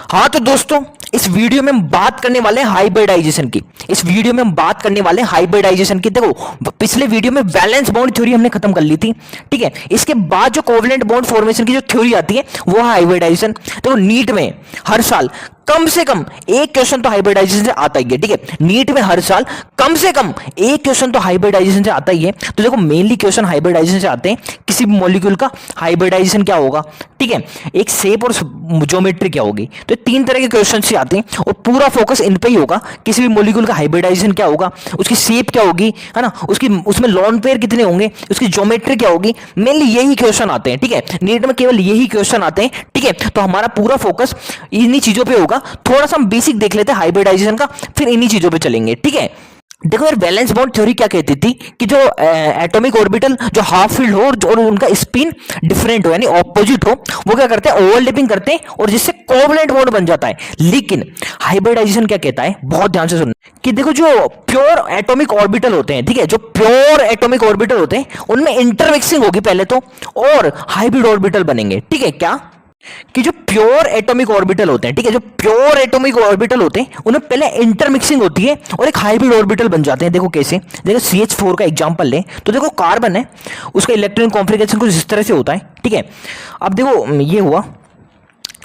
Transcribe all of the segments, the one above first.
हाँ तो दोस्तों, इस वीडियो में हम बात करने वाले हैं हाइब्रिडाइजेशन की। इस वीडियो में हम बात करने वाले हैं हाइब्रिडाइजेशन की। देखो, पिछले वीडियो में वैलेंस बॉन्ड थ्योरी हमने खत्म कर ली थी, ठीक है। इसके बाद जो कोवलेंट बॉन्ड फॉर्मेशन की जो थ्योरी आती है वो है हाइब्रिडाइजेशन। देखो, नीट में हर साल कम से कम एक क्वेश्चन तो हाइब्रिडाइजेशन से आता ही है, ठीक है। नीट में हर साल कम से कम एक क्वेश्चन तो हाइब्रिडाइजेशन से आता ही है। तो देखो, मेनली क्वेश्चन हाइब्रिडाइजेशन से आते हैं। किसी भी मॉलिक्यूल का हाइब्रिडाइजेशन क्या होगा, ठीक है, एक शेप और ज्योमेट्री क्या होगी। तो तीन तरह के क्वेश्चन से आते हैं और पूरा फोकस इन पे ही होगा। किसी भी मॉलिक्यूल का हाइब्रिडाइजेशन क्या होगा, उसकी शेप क्या होगी, है ना, उसकी उसमें लॉन पेयर कितने होंगे, उसकी ज्योमेट्री क्या होगी। मेनली यही क्वेश्चन आते हैं, ठीक है। नीट में केवल यही क्वेश्चन आते हैं, ठीक है। तो हमारा पूरा फोकस इन्हीं चीजों पे होगा। थोड़ा सा हम बेसिक देख लेते हैं हाइब्रिडाइजेशन का, फिर इन्हीं चीजों पे चलेंगे, ठीक है। देखो यार, वैलेंस बॉन्ड थ्योरी क्या कहती थी कि जो एटॉमिक ऑर्बिटल जो हाफ फील्ड हो और उनका स्पिन डिफरेंट हो, यानी ऑपोजिट हो, वो क्या करते हैं, ओवरलैपिंग करते हैं और जिससे कोवलेंट बॉन्ड बन जाता है। लेकिन हाइब्रिडाइजेशन क्या कहता है, बहुत ध्यान से सुनना, कि देखो जो प्योर एटॉमिक ऑर्बिटल होते हैं, ठीक है, जो प्योर एटॉमिक ऑर्बिटल होते हैं उनमें इंटरमिक्सिंग होगी पहले तो, और हाइब्रिड ऑर्बिटल बनेंगे, ठीक है। क्या कि जो प्योर एटॉमिक ऑर्बिटल होते हैं, ठीक है, जो प्योर एटॉमिक ऑर्बिटल होते हैं उनमें पहले इंटरमिक्सिंग होती है और एक हाइब्रिड ऑर्बिटल बन जाते हैं। देखो कैसे, देखो CH4 का एग्जांपल लें तो देखो कार्बन है, उसका इलेक्ट्रॉन कॉन्फ़िगरेशन कुछ इस तरह से होता है, ठीक है। अब देखो ये हुआ,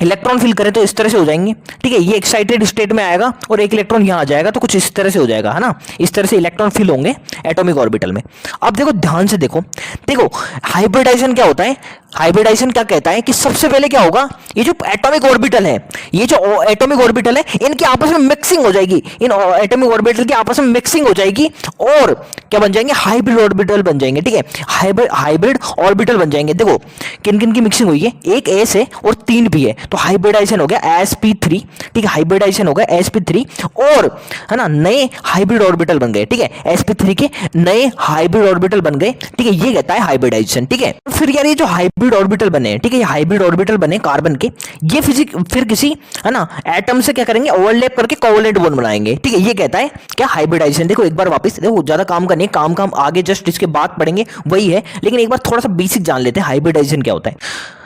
इलेक्ट्रॉन फिल करें तो इस तरह से हो जाएंगे, ठीक है। ये एक्साइटेड स्टेट में आएगा और एक इलेक्ट्रॉन यहां आ जाएगा, तो कुछ इस तरह से हो जाएगा, है ना। इस तरह से इलेक्ट्रॉन फिल होंगे एटॉमिक ऑर्बिटल में। अब देखो ध्यान से देखो, देखो हाइब्रिडाइजेशन क्या होता है। हाइब्रिडाइजेशन क्या कहता है कि सबसे पहले क्या होगा, ये जो एटॉमिक ऑर्बिटल है, ये जो एटॉमिक ऑर्बिटल है, इनकी आपस में मिक्सिंग हो जाएगी। इन एटॉमिक ऑर्बिटल की आपस में मिक्सिंग हो जाएगी और क्या बन जाएंगे, हाइब्रिड ऑर्बिटल बन जाएंगे, ठीक है। हाइब्रिड ऑर्बिटल बन जाएंगे। देखो किन किन की मिक्सिंग हुई है, एक एस है और तीन भी है, तो हाइब्रिडाइजेशन हो गया sp3, ठीक है। हाइब्रिडाइजेशन हो गया sp3 और, है ना, नए हाइब्रिड ऑर्बिटल बन गए, ठीक है। sp3 के नए हाइब्रिड ऑर्बिटल बन गए, ठीक है। ये कहता है हाइब्रिडाइजेशन, ठीक है। फिर यार ये जो हाइब्रिड ऑर्बिटल बने, ठीक है, ये हाइब्रिड ऑर्बिटल बने कार्बन के, ये फिर किसी, है ना, एटम से क्या करेंगे, ओवरलैप करके कोवलेंट बॉन्ड बनाएंगे, ठीक है। ये कहता है क्या, हाइब्रिडाइजेशन। देखो एक बार वापस, देखो ज्यादा काम का नहीं, काम आगे जस्ट इसके बाद पढ़ेंगे वही है, लेकिन एक बार थोड़ा सा बेसिक जान लेते हैं हाइब्रिडाइजेशन क्या होता है।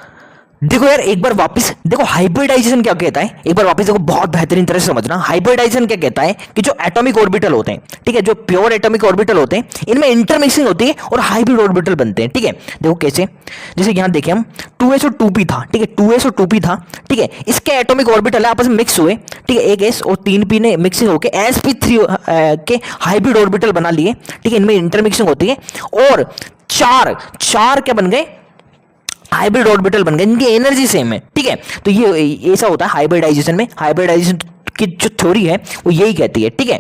देखो यार एक बार वापस देखो, हाइब्रिडाइजेशन क्या कहता है, एक बार वापस देखो, बहुत बेहतरीन तरह से समझना। हाइब्रिडाइजेशन क्या कहता है कि जो एटॉमिक ऑर्बिटल होते हैं, ठीक है, जो प्योर एटॉमिक ऑर्बिटल होते हैं, इनमें इंटरमिक्सिंग होती है और हाइब्रिड ऑर्बिटल बनते हैं, ठीक है। देखो कैसे, जैसे यहां देखें हम 2s और 2p था, ठीक है, 2s और 2p था, ठीक है। इसके एटॉमिक ऑर्बिटल आपस में मिक्स हुए, ठीक है, एक s और 3p ने मिक्सिंग होकर sp3 के हाइब्रिड ऑर्बिटल बना लिए, ठीक है। इनमें इंटरमिक्सिंग होती है और चार क्या बन गए, हाइब्रिड ऑर्बिटल बन गए, इनकी एनर्जी सेम है, ठीक है। तो ये ऐसा होता है हाइब्रिडाइजेशन में। हाइब्रिडाइजेशन की जो थ्योरी है वो यही कहती है, ठीक है।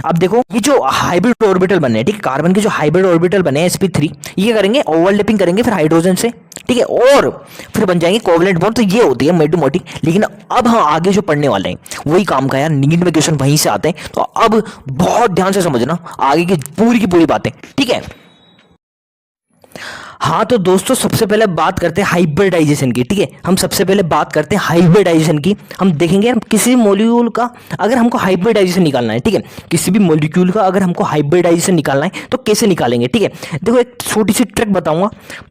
अब देखो ये जो हाइब्रिड ऑर्बिटल बने, ठीक है, कार्बन के जो हाइब्रिड ऑर्बिटल बने sp3, ये करेंगे ओवरलैपिंग करेंगे फिर हाइड्रोजन से, ठीक है, और फिर बन जाएंगे कोवलेंट बॉन्ड। तो ये होती है मोटी मोटी। लेकिन अब हम आगे जो पढ़ने वाले हैं वही काम का यार, नीट में क्वेश्चन वहीं से आते हैं, तो अब बहुत ध्यान से समझना आगे की पूरी बातें, ठीक है। हाँ तो दोस्तों, सबसे पहले बात करते हैं हाइब्रिडाइजेशन की, ठीक है। हम सबसे पहले बात करते हैं हाइब्रिडाइजेशन की। हम देखेंगे यार किसी मॉलिक्यूल का अगर हमको हाइब्रिडाइजेशन निकालना है, ठीक है, किसी भी मॉलिक्यूल का अगर हमको हाइब्रिडाइजेशन निकालना है तो कैसे निकालेंगे, ठीक है। देखो एक छोटी सी ट्रिक बताऊंगा,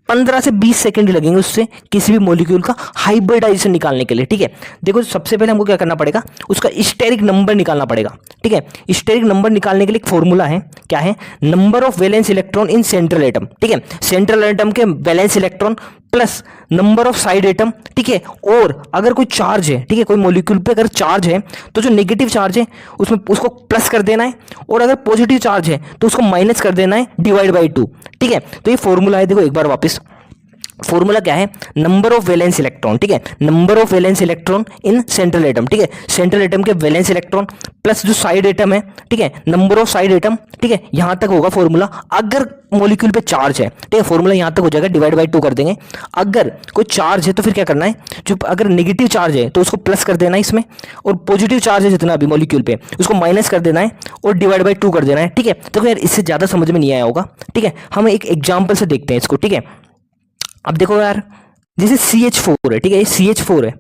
15 से 20 सेकंड लगेंगे उससे किसी भी मॉलिक्यूल का हाइब्रिडाइजेशन निकालने के लिए, ठीक है। देखो सबसे पहले हमको क्या करना पड़ेगा, उसका स्टेरिक नंबर निकालना पड़ेगा, ठीक है। स्टेरिक नंबर निकालने के लिए एक फॉर्मूला है, क्या है, number of valence electron in central atom, ठीक है। सेंट्रल एटम के valence electron plus number of side atom, ठीक है। और अगर कोई चार्ज है, ठीक है, कोई मॉलिक्यूल पे अगर चार्ज है तो जो नेगेटिव चार्ज है उसमें उसको प्लस कर देना है, और अगर पॉजिटिव चार्ज है तो उसको माइनस कर देना है डिवाइड बाई 2, ठीक है। तो ये फॉर्मूला है, देखो एक बार वापस, फॉर्मूला क्या है, नंबर ऑफ वैलेंस इलेक्ट्रॉन, ठीक है, number of valence electron in central atom, ठीक है। सेंट्रल एटम के वैलेंस इलेक्ट्रॉन प्लस जो साइड एटम है, ठीक है, नंबर ऑफ साइड एटम, ठीक है, यहां तक होगा फॉर्मूला। अगर मॉलिक्यूल पे चार्ज है, ठीक है, फॉर्मूला यहां तक हो जाएगा, डिवाइड बाई 2 कर देंगे। अगर कोई चार्ज है तो फिर क्या करना है, जो अगर नेगेटिव चार्ज है तो उसको प्लस कर देना है इसमें, और पॉजिटिव चार्ज है जितना भी मॉलिक्यूल पे उसको माइनस कर देना है और डिवाइड बाई 2 कर देना है, ठीक है। तो यार इससे ज्यादा समझ में नहीं आया होगा, ठीक है। हम एक एग्जाम्पल से देखते हैं इसको, ठीक है। अब देखो यार, जैसे CH4 है, ठीक है, ये CH4 है,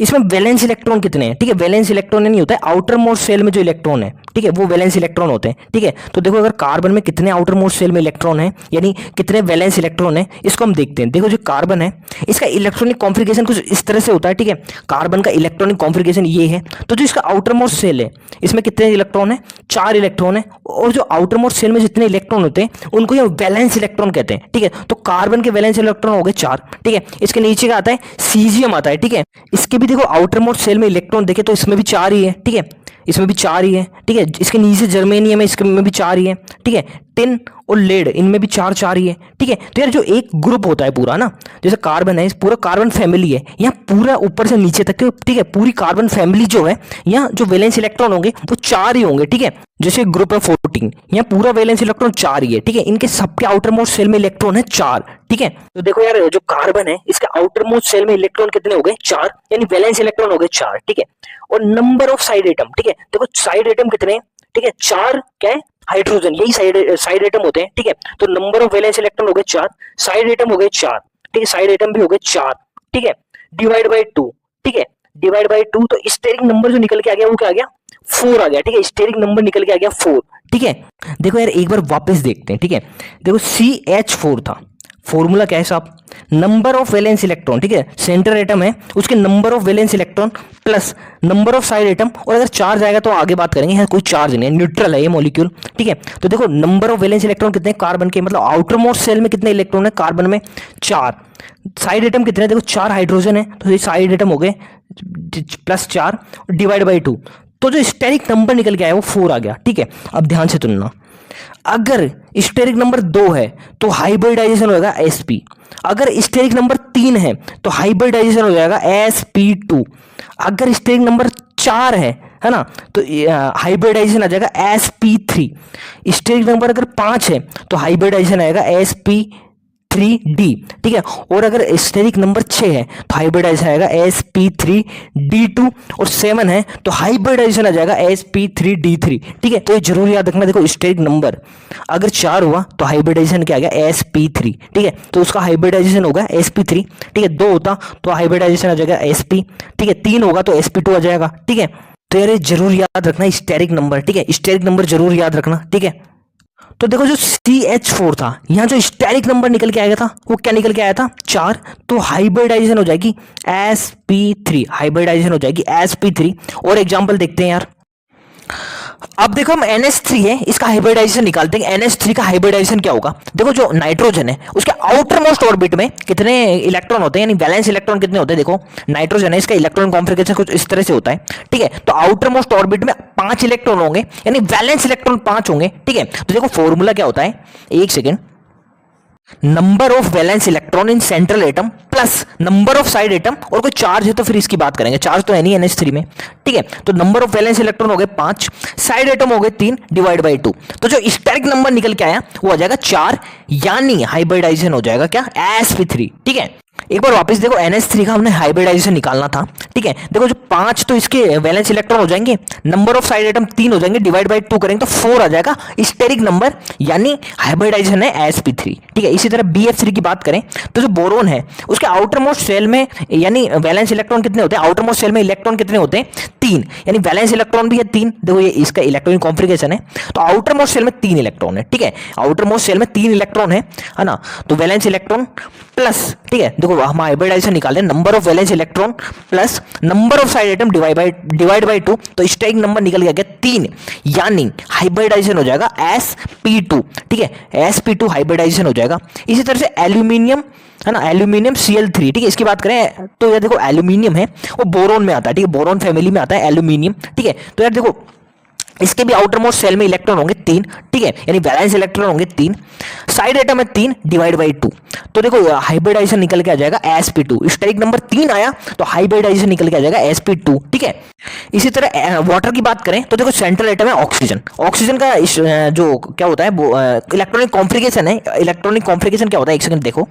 इसमें वैलेंस इलेक्ट्रॉन कितने हैं, ठीक है, वैलेंस इलेक्ट्रॉन नहीं होता है, आउटर मोस्ट सेल में जो इलेक्ट्रॉन है, ठीक है, वो वैलेंस इलेक्ट्रॉन होते हैं, ठीक है। तो देखो अगर कार्बन में कितने आउटर मोस्ट सेल में इलेक्ट्रॉन है, यानी कितने वैलेंस इलेक्ट्रॉन है, इसको हम देखते हैं। देखो जो कार्बन है इसका इलेक्ट्रॉनिक कॉन्फ़िगरेशन कुछ इस तरह से होता है, ठीक है, कार्बन का इलेक्ट्रॉनिक कॉन्फ़िगरेशन ये है। तो जो इसका आउटर मोस्ट सेल है इसमें कितने इलेक्ट्रॉन है, 4 इलेक्ट्रॉन है, और जो आउटर मोस्ट सेल में जितने इलेक्ट्रॉन होते हैं उनको ये वैलेंस इलेक्ट्रॉन कहते हैं, ठीक है। तो कार्बन के वैलेंस इलेक्ट्रॉन हो गए 4, ठीक है। इसके नीचे का आता है सीजियम आता है, ठीक है। इसके भी देखो आउटर मोस्ट सेल में इलेक्ट्रॉन देखे तो इसमें भी 4 ही है, ठीक है, इसमें भी 4 ही है, ठीक है। इसके नीचे जर्मेनियम है, इसके में भी 4 ही है, ठीक है। टिन और लेड इनमें भी 4 ही है, ठीक है। तो यार जो एक ग्रुप होता है पूरा ना, जैसे कार्बन है, इस पूरा कार्बन फैमिली है, यहाँ पूरा ऊपर से नीचे तक, ठीक है, पूरी कार्बन फैमिली जो है, यहाँ जो वैलेंस इलेक्ट्रॉन होंगे वो 4 ही होंगे, ठीक है। जैसे ग्रुप है 14, यहाँ पूरा वैलेंस इलेक्ट्रॉन 4 ही है, ठीक है। इनके सबके आउटर मोस्ट सेल में इलेक्ट्रॉन है 4, ठीक है। तो देखो यार जो कार्बन है इसके आउटर मोस्ट सेल में इलेक्ट्रॉन कितने हो गए, 4, यानी वैलेंस इलेक्ट्रॉन हो गए 4, ठीक है। और नंबर ऑफ साइड एटम, ठीक है, देखो साइड एटम कितने हैं, ठीक है, 4 क्या है, हाइड्रोजन, यही साइड एटम होते हैं, ठीक है। तो नंबर ऑफ वैलेंस इलेक्ट्रॉन हो गए 4, साइड एटम हो गए 4, ठीक है, साइड एटम भी हो गए 4, ठीक है, डिवाइड बाय 2, ठीक है, डिवाइड बाय 2, तो स्टेरिक नंबर जो निकल के आ गया वो क्या आ गया, 4 आ गया, ठीक है, स्टेरिक नंबर निकल के आ गया 4, ठीक है। देखो यार एक बार वापस देखते हैं, ठीक है, देखो CH4 था, फॉर्मूला क्या है साहब, नंबर ऑफ वैलेंस इलेक्ट्रॉन, ठीक है, सेंटर एटम है उसके number of valence electron plus number of side atom, और अगर चार्ज आएगा तो आगे बात करेंगे, यहाँ कोई चार्ज नहीं है, न्यूट्रल है ये मॉलिक्यूल, ठीक है। तो देखो नंबर ऑफ वैलेंस इलेक्ट्रॉन कितने कार्बन के, मतलब आउटर मोस्ट सेल में कितने इलेक्ट्रॉन है कार्बन में, 4, साइड एटम कितने, देखो 4 हाइड्रोजन है, तो ये साइड एटम हो गए प्लस 4 डिवाइड बाई 2, तो जो स्टेरिक नंबर निकल के आया वो 4 आ गया, ठीक है। अब ध्यान से सुनना, अगर स्टेरिक नंबर 2 है तो हाइब्रिडाइजेशन होगा sp, अगर स्टेरिक नंबर 3 है तो हाइब्रिडाइजेशन हो जाएगा sp2, अगर स्टेरिक नंबर 4 है ना, तो हाइब्रिडाइजेशन आ जाएगा sp3, स्टेरिक नंबर अगर 5 है तो हाइब्रिडाइजेशन आएगा sp3d, ठीक है। और अगर स्टेरिक नंबर 6 है तो हाइब्रिडाइजेशन आएगा sp3d2, और 7 है तो हाइब्रिडाइजेशन आ जाएगा sp3d3, ठीक है। तो ये जरूर याद रखना, देखो स्टेरिक नंबर अगर 4 हुआ तो हाइब्रिडाइजेशन क्या आ गया sp3, ठीक है, तो उसका हाइब्रिडाइजेशन होगा sp3, ठीक है। 2 होता तो हाइब्रिडाइजेशन आ जाएगा sp, ठीक है, 3 होगा तो sp2 आ जाएगा, ठीक है। तो यार जरूर याद रखना स्टेरिक नंबर, ठीक है, स्टेरिक नंबर जरूर याद रखना, ठीक है। तो देखो जो CH4 था, यहां जो स्टेरिक नंबर निकल के आया था वो क्या निकल के आया था, 4, तो हाइब्रिडाइजेशन हो जाएगी sp3, हाइब्रिडाइजेशन हो जाएगी sp3। और एग्जांपल देखते हैं यार, अब देखो हम NH3 है इसका हाइब्रिडाइजेशन निकालते हैं, NH3 का हाइब्रिडाइजेशन क्या होगा, देखो जो नाइट्रोजन है उसके आउटर मोस्ट ऑर्बिट में कितने इलेक्ट्रॉन होते हैं, यानी वैलेंस इलेक्ट्रॉन कितने होते हैं, देखो नाइट्रोजन है इसका इलेक्ट्रॉन कॉन्फ़िगरेशन कुछ इस तरह से होता है, ठीक है। तो आउटर मोस्ट ऑर्बिट में 5 इलेक्ट्रॉन होंगे, यानी वैलेंस इलेक्ट्रॉन 5 होंगे, ठीक है। तो देखो फॉर्मूला क्या होता है, एक second, number of valence electron in central atom plus number of side atom, और कोई चार्ज है तो फिर इसकी बात करेंगे, चार्ज तो है नहीं NH3 में, ठीक है। तो नंबर ऑफ वैलेंस इलेक्ट्रॉन हो गए 5, साइड एटम हो गए 3 डिवाइड बाई 2, तो जो स्टेरिक नंबर निकल के आया वो आ जाएगा 4, यानी हाइब्रिडाइजेशन हो जाएगा क्या, sp3, ठीक है। एक बार वापस देखो NH3 का हमने हाइब्रिडाइजेशन निकालना था, ठीक है। देखो जो 5 तो इसके वैलेंस इलेक्ट्रॉन हो जाएंगे, नंबर ऑफ साइड एटम 3 हो जाएंगे, डिवाइड बाई 2 करेंगे तो 4 आ जाएगा स्टेरिक नंबर, यानी हाइब्रिडाइजेशन है sp3, ठीक है। इसी तरह BF3 की बात करें तो जो बोरोन है उसके आउटर मोस्ट सेल में, यानी वैलेंस इलेक्ट्रॉन कितने होते हैं, आउटर मोस्ट सेल में इलेक्ट्रॉन कितने होते हैं, 3, यानी वैलेंस इलेक्ट्रॉन भी है 3, देखो ये इसका इलेक्ट्रॉनिक कॉन्फ़िगरेशन है, तो आउटर मोस्ट सेल में 3 इलेक्ट्रॉन है, ठीक है, आउटर मोस्ट सेल में 3 इलेक्ट्रॉन है ना, तो वैलेंस इलेक्ट्रॉन प्लस, ठीक है, देखो हम हाइब्रिडाइजेशन निकाले, number of valence electron plus number of side atom divide by 2, तो स्टेरिक नंबर निकल गया 3, यानी हाइब्रिडाइजेशन हो जाएगा sp2, ठीक है, sp2 हाइब्रिडाइजेशन हो जाएगा। इसी तरह से एल्यूमिनियम है ना, एल्यूमिनियम Cl3, ठीक है, इसकी बात करें तो यार देखो एल्यूमिनियम है वो बोरोन में आता है, ठीक है, बोरोन फैमिली में आता है एल्यूमिनियम, ठीक है। तो यार देखो इसके भी आउटर मोस्ट सेल में इलेक्ट्रॉन होंगे 3, ठीक है, यानी वैलेंस इलेक्ट्रॉन होंगे 3, साइड एटम है 3 डिवाइड बाई 2, तो देखो हाइब्रिडाइजेशन निकल के आ जाएगा sp2, स्टेरिक नंबर 3 आया तो हाइब्रिडाइजेशन निकल के आ जाएगा sp2, ठीक है। इसी तरह वाटर की बात करें तो देखो सेंट्रल एटम है ऑक्सीजन, ऑक्सीजन का जो क्या होता है इलेक्ट्रॉनिक कॉन्फ़िगरेशन है, इलेक्ट्रॉनिक कॉन्फ़िगरेशन क्या होता है, एक सेकंड देखो,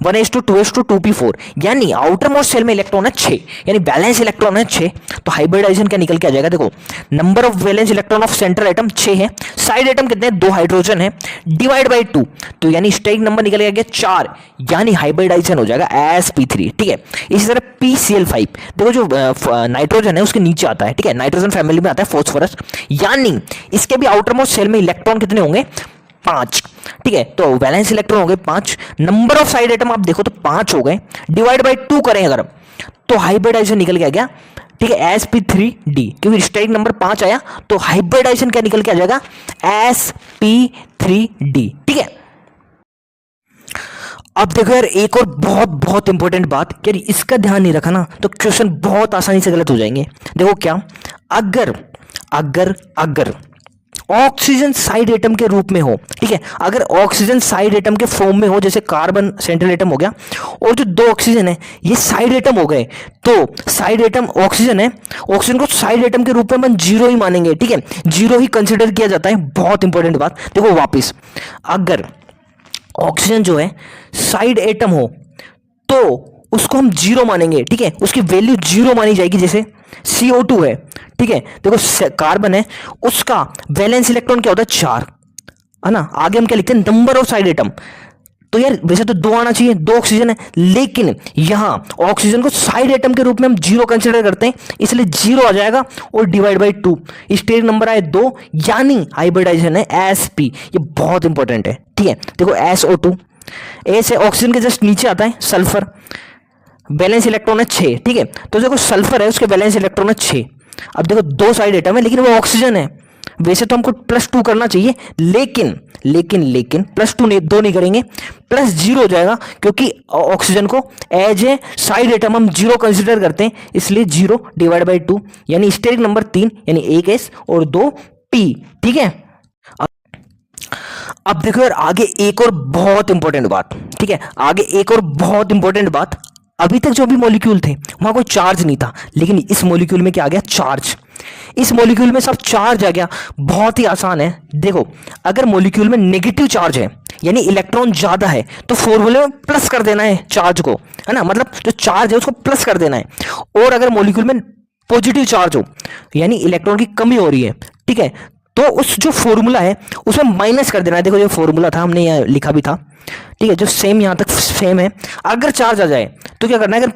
1s2 2s2 2p4, यानी आउटर मोस्ट सेल में इलेक्ट्रॉन है 6, यानी बैलेंस इलेक्ट्रॉन है 6, तो हाइब्रिडाइजेशन क्या निकल के आ जाएगा, देखो number of valence electron of central atom 6 है, साइड एटम कितने हैं, 2 हाइड्रोजन है, डिवाइड बाई 2, तो यानी स्टेरिक नंबर निकल गया 4, यानी हाइब्रिडाइजेशन हो जाएगा sp3, ठीक है। इसी तरह PCl5, देखो जो नाइट्रोजन है उसके नीचे आता है, ठीक है, नाइट्रोजन फैमिली में आता है फॉस्फोरस, यानी इसके भी आउटर मोस्ट शेल में इलेक्ट्रॉन कितने होंगे, 5, ठीक है। तो वैलेंस इलेक्ट्रॉन हो गए 5, नंबर ऑफ साइड एटम आप देखो तो 5 हो गए, डिवाइड बाई 2 करें अगर तो हाइब्रिडाइजेशन निकल के आ गया, ठीक है, sp3d, क्योंकि स्टेरिक नंबर 5 आया तो हाइब्रिडाइजेशन क्या निकल के आ जाएगा, sp3d, ठीक है। अब देखो यार एक और बहुत बहुत इंपॉर्टेंट बात, यार इसका ध्यान नहीं रखा ना तो क्वेश्चन बहुत आसानी से गलत हो जाएंगे। देखो क्या, अगर अगर अगर ऑक्सीजन साइड एटम के रूप में हो, ठीक है, अगर ऑक्सीजन साइड एटम के फॉर्म में हो, जैसे कार्बन सेंट्रल एटम हो गया और जो 2 ऑक्सीजन है ये साइड एटम हो गए, तो साइड एटम ऑक्सीजन है, ऑक्सीजन को साइड एटम के रूप में अपन 0 ही मानेंगे, ठीक है, 0 ही कंसिडर किया जाता है। बहुत इंपॉर्टेंट बात, देखो वापिस, अगर ऑक्सीजन जो है साइड एटम हो तो उसको हम 0 मानेंगे, ठीक है, उसकी वैल्यू 0 मानी जाएगी। जैसे CO2 है, ठीक है, देखो कार्बन है, उसका वैलेंस इलेक्ट्रॉन क्या होता है, 4, है ना। आगे हम क्या लिखते हैं, नंबर ऑफ साइड एटम, तो यार वैसे तो 2 आना चाहिए, 2 ऑक्सीजन है, लेकिन यहां ऑक्सीजन को साइड एटम के रूप में हम 0 कंसिडर करते हैं, इसलिए 0 आ जाएगा और डिवाइड बाई 2, स्टेरिक नंबर आए 2, यानी हाइब्रिडाइजेशन है sp, ये बहुत इंपॉर्टेंट है, ठीक है। देखो SO2, ए से ऑक्सीजन के जस्ट नीचे आता है सल्फर, वैलेंस इलेक्ट्रॉन है 6, ठीक है, तो देखो सल्फर है उसके वैलेंस इलेक्ट्रॉन है 6। अब देखो 2 साइड एटम है लेकिन वो ऑक्सीजन है, वैसे तो हमको +2 करना चाहिए, लेकिन लेकिन लेकिन +2 नहीं, 2 नहीं करेंगे, +0 हो जाएगा, क्योंकि ऑक्सीजन को एज ए साइड एटम हम 0 कंसिडर करते हैं, इसलिए 0 डिवाइड बाई 2, यानी स्टेरिक नंबर 3, यानी 1 S और 2 P, ठीक है। अब देखो यार आगे एक और बहुत इंपॉर्टेंट बात, ठीक है, आगे एक और बहुत इंपॉर्टेंट बात, अभी तक जो भी मॉलिक्यूल थे वहां कोई चार्ज नहीं था, लेकिन इस मॉलिक्यूल में क्या आ गया, चार्ज, इस मॉलिक्यूल में सब चार्ज आ गया। बहुत ही आसान है, देखो अगर मॉलिक्यूल में नेगेटिव चार्ज है यानी इलेक्ट्रॉन ज्यादा है तो फॉर्मूले में प्लस कर देना है चार्ज को, है ना, मतलब जो चार्ज है उसको प्लस कर देना है। और अगर मॉलिक्यूल में पॉजिटिव चार्ज हो यानी इलेक्ट्रॉन की कमी हो रही है, ठीक है, तो उस जो फॉर्मूला है उसमें माइनस कर देना है। देखो जो फॉर्मूला था हमने यहाँ लिखा भी था, ठीक है, जो सेम यहाँ तक सेम है। अगर चार्ज आ जाए तो क्या करना है, अगर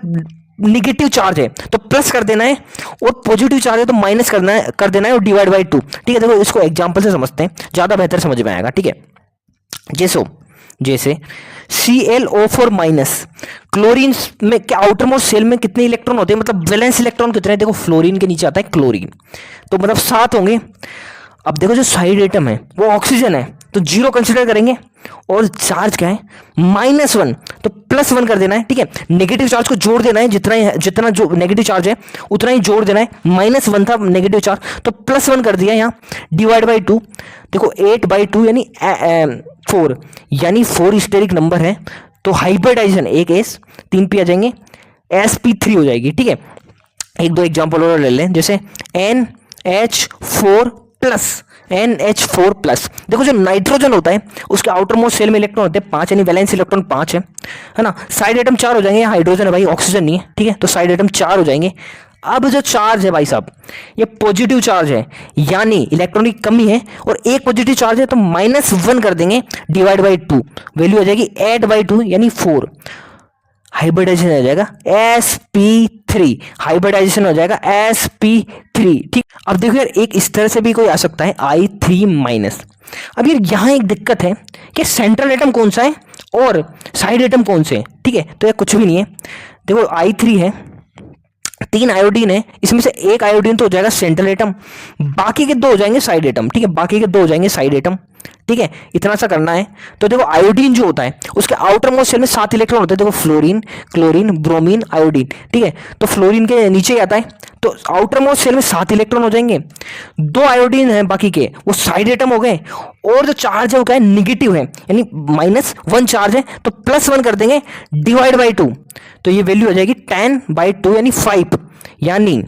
निगेटिव चार्ज है तो प्लस कर देना है और पॉजिटिव चार्ज है तो माइनस कर देना है और डिवाइड बाई 2, ठीक है। देखो इसको एग्जांपल से समझते हैं, ज्यादा बेहतर समझ में आएगा, ठीक है। जैसे Cl O4 माइनस, क्लोरीन में क्या आउटर मोस्ट शेल में कितने इलेक्ट्रॉन होते हैं, मतलब वैलेंस इलेक्ट्रॉन कितने हैं, देखो फ्लोरीन के नीचे आता है क्लोरीन, तो मतलब 7 होंगे। अब देखो जो साइड एटम है वो ऑक्सीजन है तो 0 कंसिडर करेंगे और चार्ज क्या है, -1, तो +1 कर देना है, ठीक है। नेगेटिव चार्ज को जोड़ देना है, जितना जो नेगेटिव चार्ज है उतना ही जोड़ देना है। -1 था नेगेटिव चार्ज तो +1 कर दिया यहाँ, डिवाइड बाई 2, देखो 8/2 यानी 4, यानी 4 स्टेरिक नंबर है, तो हाइब्रिडाइजेशन 1 S 3 P आ जाएंगे, sp3 हो जाएगी, ठीक है। एक दो एग्जाम्पल और ले लें, जैसे NH4 प्लस, देखो जो नाइट्रोजन होता है उसके आउटर मोस्ट शेल में इलेक्ट्रॉन होते हैं 5, यानी वैलेंस इलेक्ट्रॉन 5 है ना। साइड एटम 4 हो जाएंगे, हाइड्रोजन है भाई, ऑक्सीजन नहीं है, ठीक है, तो साइड एटम 4 हो जाएंगे। अब जो चार्ज है भाई साहब ये पॉजिटिव चार्ज है, यानी इलेक्ट्रॉन की कमी है और एक पॉजिटिव चार्ज है तो -1 कर देंगे, डिवाइड बाई 2, वैल्यू आ जाएगी 8/2 यानी 4, हाइब्रिडाइजेशन हो जाएगा sp3, हाइब्रिडाइजेशन हो जाएगा sp3, ठीक। अब देखो यार एक इस तरह से भी कोई आ सकता है I3-। अब यार यहाँ एक दिक्कत है कि सेंट्रल एटम कौन सा है और साइड एटम कौन से हैं, ठीक है, तो यार कुछ भी नहीं है। देखो I3 है, 3 आयोडीन है, इसमें से एक आयोडीन तो हो जाएगा सेंट्रल एटम, बाकी के 2 हो जाएंगे साइड एटम, ठीक है, बाकी के 2 हो जाएंगे साइड एटम, ठीक है, इतना सा करना है। तो देखो आयोडीन जो होता है उसके आउटर मोस्ट शेल में 7 इलेक्ट्रॉन होते हैं, देखो फ्लोरीन, क्लोरीन, ब्रोमीन, आयोडीन, ठीक है, तो फ्लोरीन के नीचे ही आता है, तो आउटर मोस्ट शेल में 7 इलेक्ट्रॉन हो जाएंगे, 2 आयोडीन है बाकी के वो साइड एटम हो गए, और जो चार्ज है वो क्या है, निगेटिव है, यानी -1 चार्ज है तो +1 कर देंगे, डिवाइड बाई 2, तो ये वैल्यू हो जाएगी 10/2 यानी 5, यानी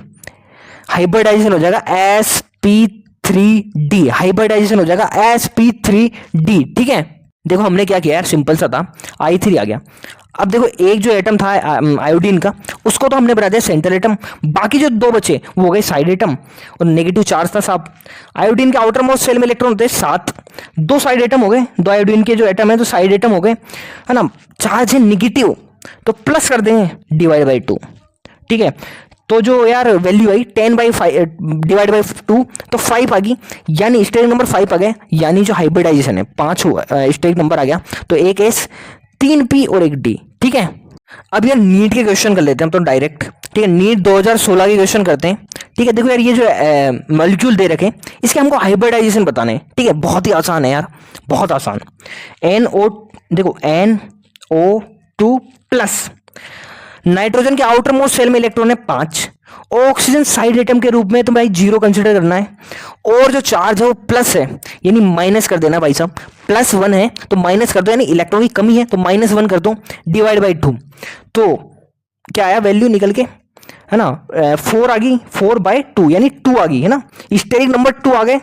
हाइब्रिडाइजेशन हो जाएगा sp3d, हाइब्रिडाइजेशन हो जाएगा sp3d, ठीक है। देखो हमने क्या किया यार, सिंपल सा था, I3 आ गया। अब देखो एक जो एटम था आयोडीन का, उसको तो हमने बना दिया सेंटर एटम, बाकी जो दो बचे वो हो गए साइड एटम, और नेगेटिव चार्ज था साहब। आयोडीन के आउटर मोस्ट शेल में इलेक्ट्रॉन होते हैं 7, दो साइड एटम हो गए, दो आयोडीन के जो एटम है तो साइड एटम हो गए, है ना। चार्ज है निगेटिव तो प्लस कर देंगे डिवाइड बाई 2, ठीक है। तो जो यार वैल्यू आई 10/5 डिवाइड बाई 2 तो 5 आ गई, यानी स्टेरिक नंबर 5 आ गया, यानी जो हाइब्रिडाइजेशन है 5 हुआ, स्टेरिक नंबर आ गया, तो एक एस 3p और एक डी, ठीक है। अब यार नीट के क्वेश्चन कर लेते हैं हम तो डायरेक्ट, ठीक है। नीट 2016 के क्वेश्चन करते हैं, ठीक है। देखो यार ये जो मॉलिक्यूल दे रखे इसके हमको हाइब्रिडाइजेशन बताने हैं, ठीक है। बहुत ही आसान है यार, बहुत आसान। NO, देखो NO2 प्लस, नाइट्रोजन के आउटर मोस्ट सेल में इलेक्ट्रॉन है 5, ऑक्सीजन साइड एटम के रूप में तो भाई 0 कंसिडर करना है, और जो चार्ज है वो प्लस है, यानी माइनस कर देना भाई साहब। +1 है तो माइनस कर दो, यानी इलेक्ट्रॉन की कमी है तो -1 कर दो, डिवाइड बाई 2। तो क्या आया वैल्यू निकल के, है ना, 4 आ गई, 4/2 यानी 2 आ गई, है ना। स्टेरिक नंबर 2 आ गए,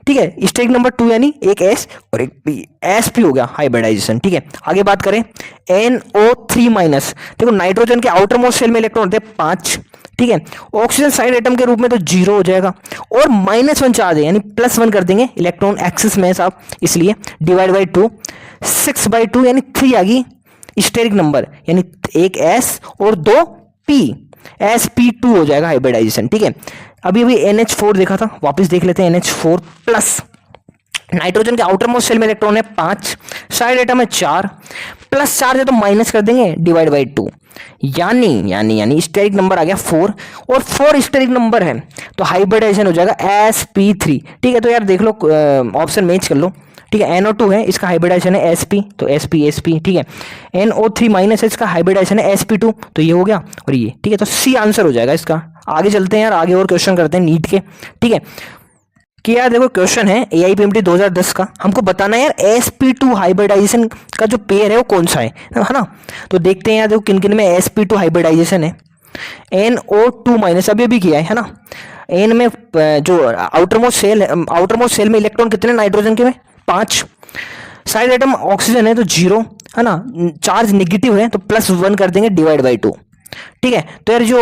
ठीक है। स्टेरिक नंबर 2 यानी एक S और एक P, sp हो गया हाइब्रिडाइजेशन, ठीक है। आगे बात करें NO3-, देखो नाइट्रोजन के आउटर मोस्ट शेल में इलेक्ट्रॉन होते हैं 5, ठीक है। ऑक्सीजन साइड एटम के रूप में तो 0 हो जाएगा, और -1 चार्ज है यानी +1 कर देंगे, इलेक्ट्रॉन एक्सिस में है साहब, इसलिए डिवाइड बाई 2, 6/2 यानी 3 आ गई स्टेरिक नंबर, यानी एक S और 2 P, sp2 हो जाएगा हाइब्रिडाइजेशन, ठीक है। अभी NH4 देखा था, वापस देख लेते हैं NH4 प्लस, नाइट्रोजन के आउटर मोस्ट शेल में इलेक्ट्रॉन है 5, साइड एटम है 4, प्लस चार्ज है तो माइनस कर देंगे डिवाइड बाई 2, यानी स्टेरिक नंबर आ गया 4, और 4 स्टेरिक नंबर है तो हाइब्रिडाइजेशन हो जाएगा sp3, ठीक है। तो यार देख लो, ऑप्शन मैच कर लो, ठीक है। NO2 है, इसका हाइब्रिडाइजेशन है sp, तो sp, ठीक है। NO3- है, इसका हाइब्रिडाइजेशन है sp2, तो ये हो गया, और ये, ठीक है। तो C आंसर हो जाएगा इसका। आगे चलते हैं यार, आगे और क्वेश्चन करते हैं नीट के, ठीक है। कि यार देखो क्वेश्चन है AIPMT 2010 का, हमको बताना है यार sp2 हाइब्रिडाइजेशन का जो पेयर है वो कौन सा है ना। तो देखते हैं यार, देखो किन किन में sp2 हाइब्रिडाइजेशन है। NO2- अभी भी किया है ना। N में जो आउटर मोस्ट सेल में इलेक्ट्रॉन कितने नाइट्रोजन के में 5, साइड एटम ऑक्सीजन है तो 0, है ना। चार्ज निगेटिव है तो +1 कर देंगे डिवाइड बाई 2, ठीक है। तो यार जो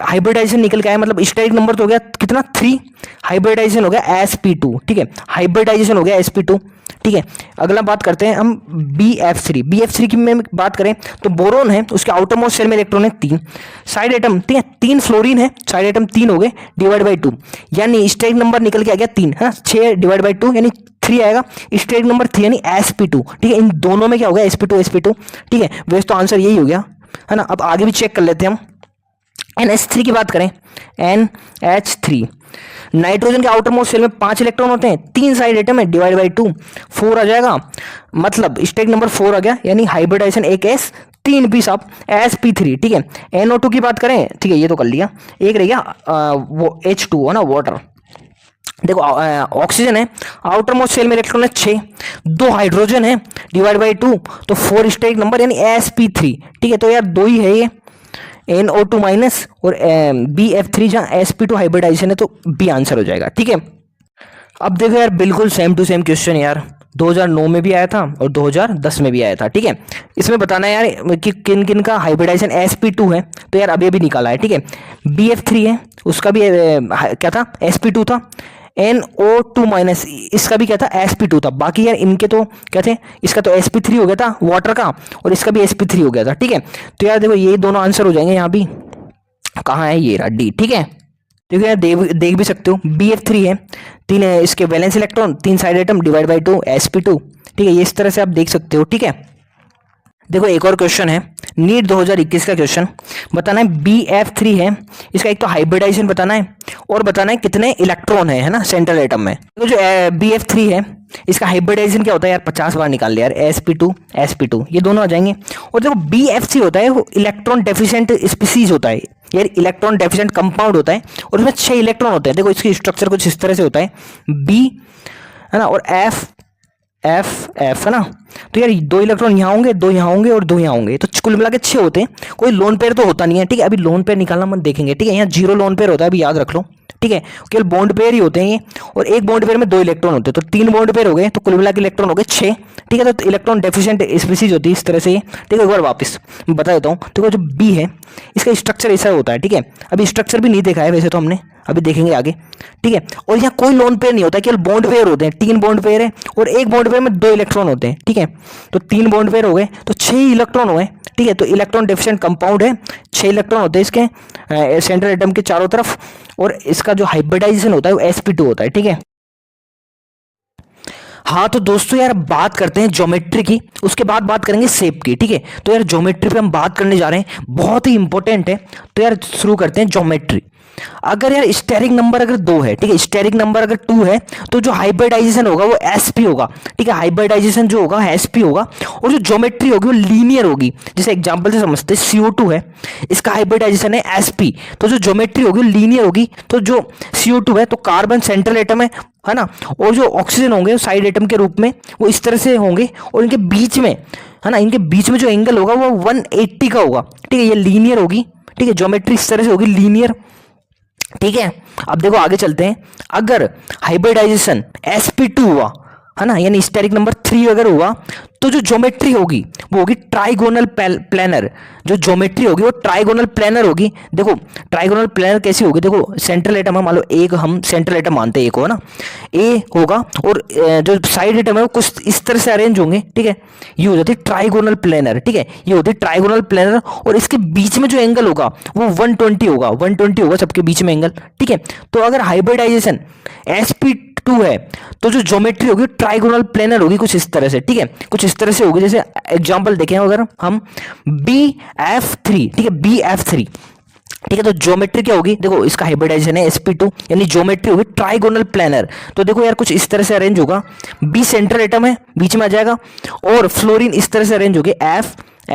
हाइब्रिडाइजेशन निकल के आया, मतलब स्टेरिक नंबर तो हो गया कितना 3, हाइब्रिडाइजेशन हो गया sp2, ठीक है। हाइब्रिडाइजेशन हो गया sp2, ठीक है। अगला बात करते हैं हम BF3 की में बात करें तो बोरोन है, उसके आउटर मोस्ट शेल में इलेक्ट्रॉन है 3, साइड एटम, ठीक है, 3 फ्लोरीन है, साइड एटम 3 हो गए, डिवाइड बाई 2, यानी स्टेरिक नंबर निकल के आ गया 3, है 6 डिवाइड बाई 2 यानी 3 आएगा, स्टेरिक नंबर 3 यानी sp2, ठीक है। इन दोनों में क्या हो गया sp2, ठीक है। वैसे तो आंसर यही हो गया, है ना। अब आगे भी चेक कर लेते हैं हम। NH3 की बात करें, NH3, नाइट्रोजन के आउटर मोस्ट शेल में 5 इलेक्ट्रॉन होते हैं, 3 साइड एटम है, डिवाइड बाई 2, 4 आ जाएगा, मतलब स्टेरिक नंबर 4 आ गया, यानी हाइब्रिडाइजेशन एक S 3 पी साहब sp3, ठीक है। NO2 की बात करें, ठीक है, ये तो कर लिया, एक रह गया वो H2 है ना, वाटर। देखो ऑक्सीजन है, आउटर मोस्ट शेल में इलेक्ट्रॉन है 6, 2 हाइड्रोजन है, डिवाइड बाई 2 तो 4 स्टेरिक नंबर यानी sp3, ठीक है। तो यार 2 ही है ये, NO2- और BF3 जहाँ sp2 हाइब्रिडाइजेशन है तो B आंसर हो जाएगा, ठीक है। अब देखो यार बिल्कुल सेम टू सेम क्वेश्चन यार 2009 में भी आया था और 2010 में भी आया था, ठीक है। इसमें बताना है यार कि किन किन का हाइब्रिडाइजेशन sp2 है, तो यार अभी निकाला है, ठीक है। BF3 है, उसका भी क्या था sp2 था, NO2- इसका भी क्या था sp2 था, बाकी यार इनके तो क्या थे, इसका तो sp3 हो गया था वाटर का, और इसका भी sp3 हो गया था, ठीक है। तो यार देखो ये दोनों आंसर हो जाएंगे, यहाँ भी कहाँ है ये रहा D, ठीक है। देखो यार देख भी सकते हो BF3 है, 3 इसके valence electron, 3 side atom, divide by 2 sp2, ठीक है। ये इस तरह से आप देख सकते हो, ठीक है। देखो एक और क्वेश्चन है नीट 2021 का क्वेश्चन, बताना है BF3 है, इसका एक तो हाइब्रिडाइजेशन बताना है और बताना है कितने इलेक्ट्रॉन है ना सेंट्रल एटम में। तो जो BF3 है इसका हाइब्रिडाइजेशन क्या होता है यार, 50 बार निकाल लिया यार, sp2 ये दोनों आ जाएंगे। और देखो BF3 होता है वो इलेक्ट्रॉन डेफिशिएंट स्पीसीज होता है यार, इलेक्ट्रॉन डेफिशिएंट कंपाउंड होता है, और उसमें 6 इलेक्ट्रॉन होते हैं। देखो इसकी स्ट्रक्चर कुछ इस तरह से होता है, B है ना, और F है ना। तो यार 2 इलेक्ट्रॉन यहाँ होंगे, 2 यहाँ होंगे और 2 यहाँ होंगे, तो कुल मिला के 6 होते हैं। कोई लोन पेयर तो होता नहीं है, ठीक है। अभी लोन पेयर निकालना मत देखेंगे, ठीक है। यहाँ 0 लोन पेयर होता है, अभी याद रख लो, ठीक है, केवल बॉन्ड पेयर ही होते हैं ये, और एक बॉन्ड पेयर में 2 इलेक्ट्रॉन होते हैं, तो 3 बॉन्ड पेयर हो गए, तो कुल मिला के इलेक्ट्रॉन हो गए 6। ठीक है, तो इलेक्ट्रॉन डेफिशिएंट स्पीसीज होती है इस तरह से ये। ठीक है, एक बार वापस बता देता हूँ। तो जो बी है इसका स्ट्रक्चर ऐसा होता है। ठीक है, अभी स्ट्रक्चर भी नहीं देखा है वैसे तो हमने, अभी देखेंगे आगे। ठीक है, और यहाँ कोई लोन पेयर नहीं होता, केवल बॉन्ड पेयर होते हैं। 3 बॉन्ड पेयर है और एक बॉन्ड पेयर में 2 इलेक्ट्रॉन होते हैं। ठीक है, तो 3 बॉन्ड पेयर हो गए तो 6 इलेक्ट्रॉन हुए। ठीक है, तो इलेक्ट्रॉन डेफिशिएंट कंपाउंड है, 6 इलेक्ट्रॉन होते हैं इसके सेंट्रल एटम के चारों तरफ, और इसका जो हाइब्रिडाइजेशन होता है वो sp2 होता है। ठीक है, हाँ तो दोस्तों यार बात करते हैं ज्योमेट्री की, उसके बाद बात करेंगे शेप की। ठीक है, तो यार ज्योमेट्री पे हम बात करने जा रहे हैं, बहुत ही इंपॉर्टेंट है। तो यार शुरू करते हैं ज्योमेट्री। अगर यार स्टेरिक नंबर अगर 2 है, ठीक है, स्टेरिक नंबर अगर 2 है, तो जो हाइब्रिडाइजेशन होगा वो sp होगा। ठीक है, हाइब्रिडाइजेशन जो होगा sp होगा, और जो ज्योमेट्री होगी वो लीनियर होगी। जैसे एग्जांपल से समझते हैं, CO2 है, इसका हाइब्रिडाइजेशन है sp, तो जो ज्योमेट्री होगी वो लीनियर होगी। तो जो CO2 है तो कार्बन सेंट्रल एटम है ना, और जो ऑक्सीजन होंगे साइड एटम के रूप में वो इस तरह से होंगे, और इनके बीच में है ना, इनके बीच में जो एंगल होगा वो 180 का होगा। ठीक है, ये लीनियर होगी। ठीक है, ज्योमेट्री इस तरह से होगी, लीनियर। ठीक है, अब देखो आगे चलते हैं। अगर हाइब्रिडाइजेशन sp2 हुआ है ना, यानी स्टेरिक नंबर 3 अगर हुआ, तो जो ज्योमेट्री होगी वो होगी ट्राइगोनल प्लेनर। जो ज्योमेट्री होगी वो ट्राइगोनल प्लेनर होगी। देखो ट्राइगोनल प्लेनर कैसी होगी, देखो सेंट्रल एटम है, मान लो एक हम सेंट्रल एटम मानते हैं एक हो ना, ए होगा, और जो साइड एटम है वो कुछ इस तरह से अरेंज होंगे। ठीक है, ये हो जाती है ट्राइगोनल प्लेनर। ठीक है, ये होती है ट्राइगोनल प्लेनर, और इसके बीच में जो एंगल होगा वो 120 होगा, 120 होगा सबके बीच में एंगल। ठीक है, तो अगर हाइब्रिडाइजेशन sp2 है तो जो ज्योमेट्री होगी ट्राइगोनल प्लेनर होगी कुछ इस तरह से। ठीक है, कुछ इस तरह से होगी। जैसे एग्जांपल देखें अगर हम BF3, ठीक है, BF3, ठीक है, तो ज्योमेट्री क्या होगी, देखो इसका हाइब्रिडाइजेशन है sp2, यानी ज्योमेट्री होगी ट्राइगोनल प्लेनर। तो देखो यार कुछ इस तरह से अरेंज होगा, बी सेंट्रल एटम है बीच में आ जाएगा, और फ्लोरीन इस तरह से अरेंज होगी F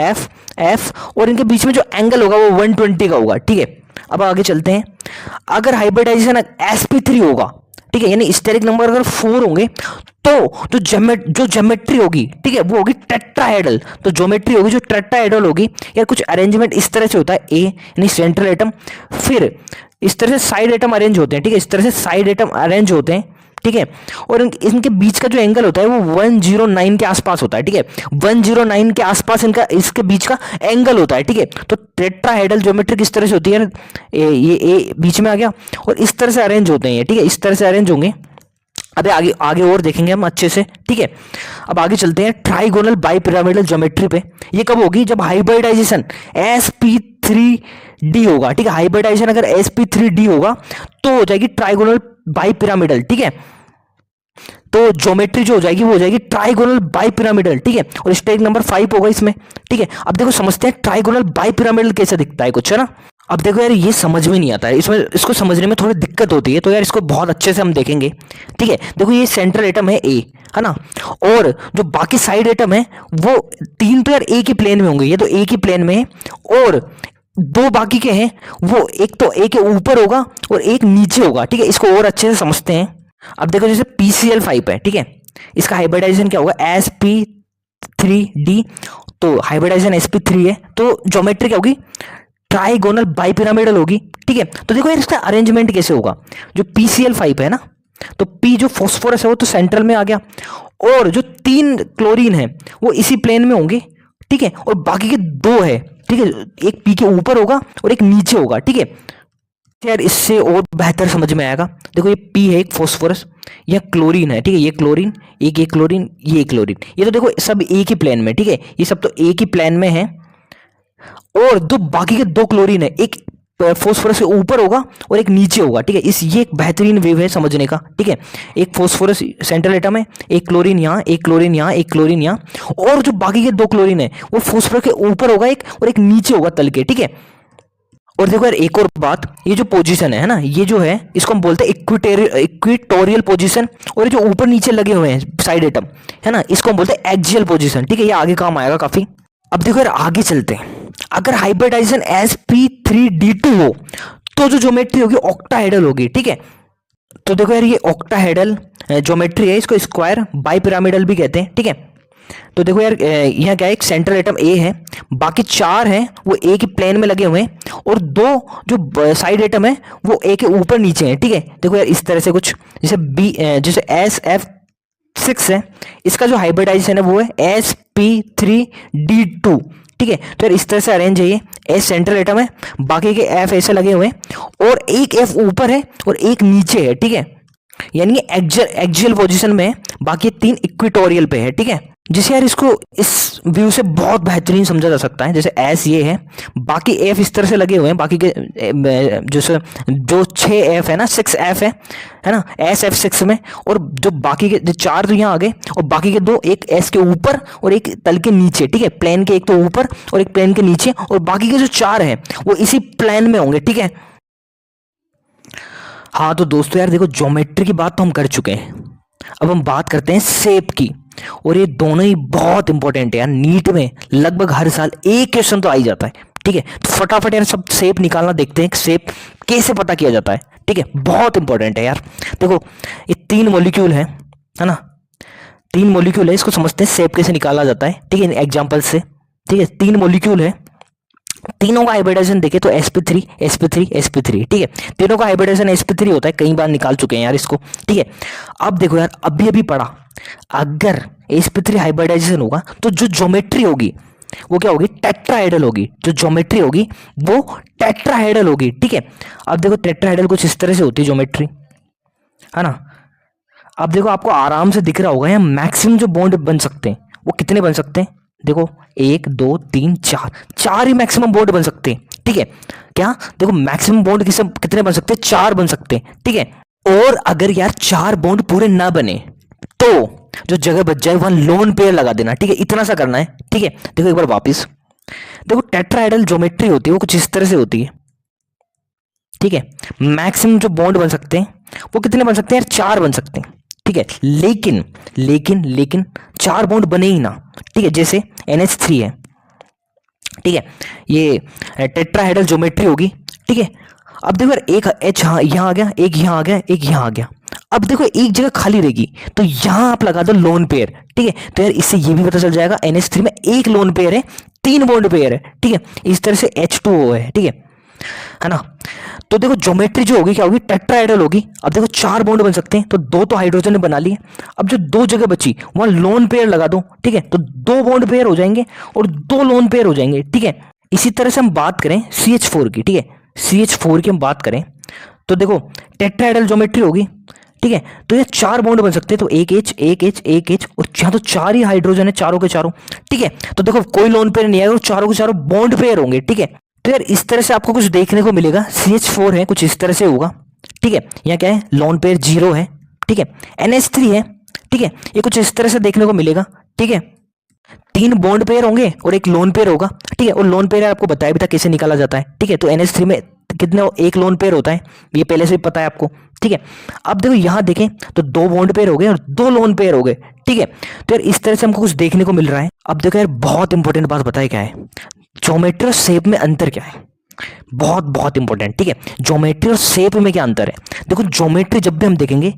F F, और इनके बीच में जो एंगल होगा वो 120 का होगा। ठीक है, अब आगे चलते हैं। अगर हाइब्रिडाइजेशन sp3 होगा, ठीक है, यानी स्टेरिक नंबर अगर 4 होंगे, तो जो ज्योमेट्री होगी, ठीक है, वो होगी टेट्राहेड्रल। तो ज्योमेट्री होगी जो टेट्राहेड्रल होगी, यार कुछ अरेंजमेंट इस तरह से होता है, ए यानी सेंट्रल एटम, फिर इस तरह से साइड एटम अरेंज होते हैं। ठीक है, इस तरह से साइड एटम अरेंज होते हैं। ठीक है, और इनके बीच का जो एंगल होता है वो 109 के आसपास होता है। ठीक है, 109 के आसपास इनका इसके बीच का एंगल होता है। ठीक है, तो टेट्राहेड्रल ज्योमेट्री किस तरह से होती है, ये ए बीच में आ गया, और इस तरह से अरेंज होते हैं ये। ठीक है, इस तरह से अरेंज होंगे। अबे आगे आगे और देखेंगे हम अच्छे से। ठीक है, अब आगे चलते हैं ट्राइगोनल बाइपिरामिडल ज्योमेट्री पे। ये कब होगी, जब हाइब्रिडाइजेशन sp3d होगा। ठीक है, हाइब्रिडाइजेशन अगर sp3d होगा तो हो जाएगी ट्राइगोनल बाइपिरामिडल। ठीक है, तो ज्योमेट्री जो हो जाएगी वो हो जाएगी ट्राइगोनल बाइपिरामिडल। ठीक है, और स्टेज नंबर 5 होगा इसमें। ठीक है, अब देखो समझते हैं ट्राइगोनल बाइपिरामिडल कैसे दिखता है कुछ, है ना। अब देखो यार ये समझ में नहीं आता है, इसमें इसको समझने में थोड़ी दिक्कत होती है, तो यार इसको बहुत अच्छे से हम देखेंगे। ठीक है, देखो ये सेंट्रल एटम है ए, है ना, और जो बाकी साइड एटम है वो 3 तो यार ए के प्लेन में होंगे, ये तो ए के प्लेन में है, और 2 बाकी के हैं वो एक तो ए के ऊपर होगा और एक नीचे होगा। ठीक है, इसको और अच्छे से समझते हैं। अब देखो जैसे PCl5 है, ठीक है, इसका हाइब्रिडाइजेशन क्या होगा, sp3d, तो हाइब्रिडाइजेशन sp3 है, तो ज्योमेट्री क्या होगी, ट्राइगोनल बाइपिरामिडल होगी। ठीक है, तो देखो यार इसका अरेंजमेंट कैसे होगा, जो PCl5 है ना, तो P जो फॉस्फोरस है वो तो सेंट्रल में आ गया, और जो 3 क्लोरीन है वो इसी प्लेन में होंगे। ठीक है, और बाकी के 2 है, ठीक है, एक P के ऊपर होगा और एक नीचे होगा। ठीक है, यार इससे और बेहतर समझ में आएगा। देखो ये P है एक फॉस्फोरस, यह क्लोरीन है। ठीक है, ये क्लोरीन, एक ये क्लोरीन, ये क्लोरीन, ये तो देखो सब एक ही प्लेन में। ठीक है, ये सब तो एक ही प्लेन में है, और दो बाकी के 2 क्लोरीन है, एक फॉस्फोरस के ऊपर होगा और एक नीचे होगा। ठीक है, ये एक बेहतरीन वेव है समझने का। ठीक है, एक फॉस्फोरस सेंट्रल एटम है, एक क्लोरीन यहाँ, एक क्लोरीन यहाँ, एक क्लोरीन यहाँ, और जो बाकी के 2 क्लोरीन है वो फॉस्फोरस के ऊपर होगा एक, और एक नीचे होगा तल के। ठीक है, और देखो यार एक और बात, ये जो पोजीशन है ना, ये जो है इसको हम बोलते हैं इक्वेटोरियल पोजीशन, और ये जो ऊपर नीचे लगे हुए हैं साइड एटम है ना, इसको हम बोलते हैं एक्सियल पोजीशन। ठीक है, ये आगे काम आएगा काफी। अब देखो यार आगे चलते हैं। अगर हाइब्रिडाइजेशन sp3d2 हो तो जो ज्योमेट्री होगी ऑक्टाहेड्रल होगी। ठीक है, तो देखो यार ये ऑक्टाहेड्रल ज्योमेट्री है, इसको स्क्वायर बाइपिरामिडल भी कहते हैं। ठीक है, तो देखो यार यहाँ क्या है, एक सेंट्रल एटम ए है, बाकी 4 हैं वो ए के प्लेन में लगे हुए हैं, और 2 जो साइड एटम है वो ए के ऊपर नीचे हैं। ठीक है, देखो यार इस तरह से कुछ, जैसे जैसे SF6 है, इसका जो हाइब्रिडाइजेशन है वो है sp3d2। ठीक है, तो यार इस तरह से अरेंज है, ये एस सेंट्रल एटम है, बाकी के एफ ऐसे लगे हुए हैं, और एक एफ ऊपर है और एक नीचे है। ठीक है, यानी एक्सियल पोजीशन में है, बाकी 3 इक्वेटोरियल पे है। ठीक है, जिसे यार इसको इस व्यू से बहुत बेहतरीन समझा जा सकता है। जैसे एस ये है, बाकी एफ इस तरह से लगे हुए हैं, बाकी के जैसे जो 6 एफ है ना, 6 एफ है ना, SF6 में, और जो बाकी के जो 4 तो यहाँ आ गए, और बाकी के 2 एक एस के ऊपर और एक तल के नीचे। ठीक है, प्लेन के एक तो ऊपर और एक प्लेन के नीचे, और बाकी के जो 4 हैं वो इसी प्लेन में होंगे। ठीक है, हाँ तो दोस्तों यार देखो, ज्योमेट्री की बात तो हम कर चुके हैं, अब हम बात करते हैं शेप की, और ये दोनों ही बहुत इंपॉर्टेंट है यार। नीट में लगभग हर साल एक क्वेश्चन तो आ ही जाता है। ठीक है, तो फटाफट यार सब शेप निकालना देखते हैं, शेप कैसे पता किया जाता है। ठीक है, बहुत इंपॉर्टेंट है यार। देखो ये 3 मॉलिक्यूल है ना, 3 मॉलिक्यूल है, इसको समझते हैं शेप कैसे निकाला जाता है। ठीक है, एग्जाम्पल से। ठीक है, 3 मॉलिक्यूल है, तीनों का हाइब्रिडाइजेशन देखे तो sp3 sp3 sp3। ठीक है, तीनों का हाइब्रिडाइजेशन sp3 होता है, कई बार निकाल चुके हैं यार इसको। ठीक है, अब देखो यार, अभी अभी पढ़ा, अगर sp3 हाइब्रिडाइजेशन होगा तो जो ज्योमेट्री होगी वो क्या होगी, टेट्राहेड्रल होगी। जो ज्योमेट्री होगी वो टेट्राहेड्रल होगी। ठीक है, अब देखो टेट्राहेड्रल कुछ इस तरह से होती है ज्योमेट्री, है ना। अब देखो आपको आराम से दिख रहा होगा, यहाँ मैक्सिमम जो बॉन्ड बन सकते हैं वो कितने बन सकते हैं, देखो 1 2 3 4 ही मैक्सिमम बॉन्ड बन सकते हैं। ठीक है, क्या देखो मैक्सिमम बॉन्ड कितने बन सकते हैं, 4 बन सकते हैं। ठीक है, और अगर यार 4 बॉन्ड पूरे ना बने तो जो जगह बच जाए वहां लोन पेयर लगा देना। ठीक है, इतना सा करना है। ठीक है, देखो एक बार वापिस देखो, टेट्राहेड्रल ज्योमेट्री होती है वो कुछ इस तरह से होती है। ठीक है, मैक्सिमम जो बॉन्ड बन सकते हैं वो कितने बन सकते हैं यार, 4 बन सकते हैं। ठीक है, लेकिन लेकिन लेकिन 4 बॉन्ड बने ही ना। ठीक है, जैसे NH3 है। ठीक है, ये टेट्राहेड्रल ज्योमेट्री होगी। ठीक है, अब देखो यार एक H यहाँ आ गया, एक यहाँ आ गया, एक यहाँ आ गया। अब देखो एक जगह खाली रहेगी तो यहां आप लगा दो लोन पेयर। ठीक है, तो यार इससे ये भी पता चल जाएगा NH3 में एक लोन पेयर है, 3 बॉन्ड पेयर है। ठीक है, इस तरह से H2O है। ठीक है ना। तो देखो ज्योमेट्री जो होगी क्या होगी, टेट्राहेड्रल होगी। अब देखो 4 बॉन्ड बन सकते हैं, तो 2 तो हाइड्रोजन ने बना लिए। अब जो 2 जगह बची वहां लोन पेयर लगा दो। ठीक है, तो 2 बॉन्ड पेयर हो जाएंगे और 2 लोन पेयर हो जाएंगे। ठीक है, इसी तरह से हम बात करें CH4 की। ठीक है, CH4 की हम बात करें तो देखो टेट्राहेड्रल ज्योमेट्री होगी। ठीक है, तो ये 4 बॉन्ड बन सकते हैं, तो एक H एक H एक H, और यहाँ तो 4 ही हाइड्रोजन है, चारों के चारों। ठीक है, तो देखो कोई लोन पेयर नहीं आएगा, चारों के चारों बॉन्ड पेयर होंगे। ठीक है, तो यार इस तरह से आपको कुछ देखने को मिलेगा। CH4 है, कुछ इस तरह से होगा। ठीक है, यहाँ क्या है, लोन पेयर 0 है। ठीक है, NH3 है। ठीक है, ये कुछ इस तरह से देखने को मिलेगा। ठीक है, 3 बॉन्ड पेयर होंगे और एक लोन पेयर होगा। ठीक है, और लोन पेयर आपको बताया भी था कैसे निकाला जाता है। ठीक है, तो NH3 में कितने, एक लोन पेयर होता है, ये पहले से भी पता है आपको। ठीक है, अब देखो यहां देखें तो 2 बॉन्ड पेयर हो गए और 2 लोन पेयर हो गए। ठीक है, तो यार इस तरह से हमको कुछ देखने को मिल रहा है। अब देखो यार बहुत इंपॉर्टेंट बात बताए क्या है, ज्योमेट्री और शेप में अंतर क्या है, बहुत बहुत इंपॉर्टेंट। ठीक है, ज्योमेट्री और शेप में क्या अंतर है। देखो ज्योमेट्री जब भी हम देखेंगे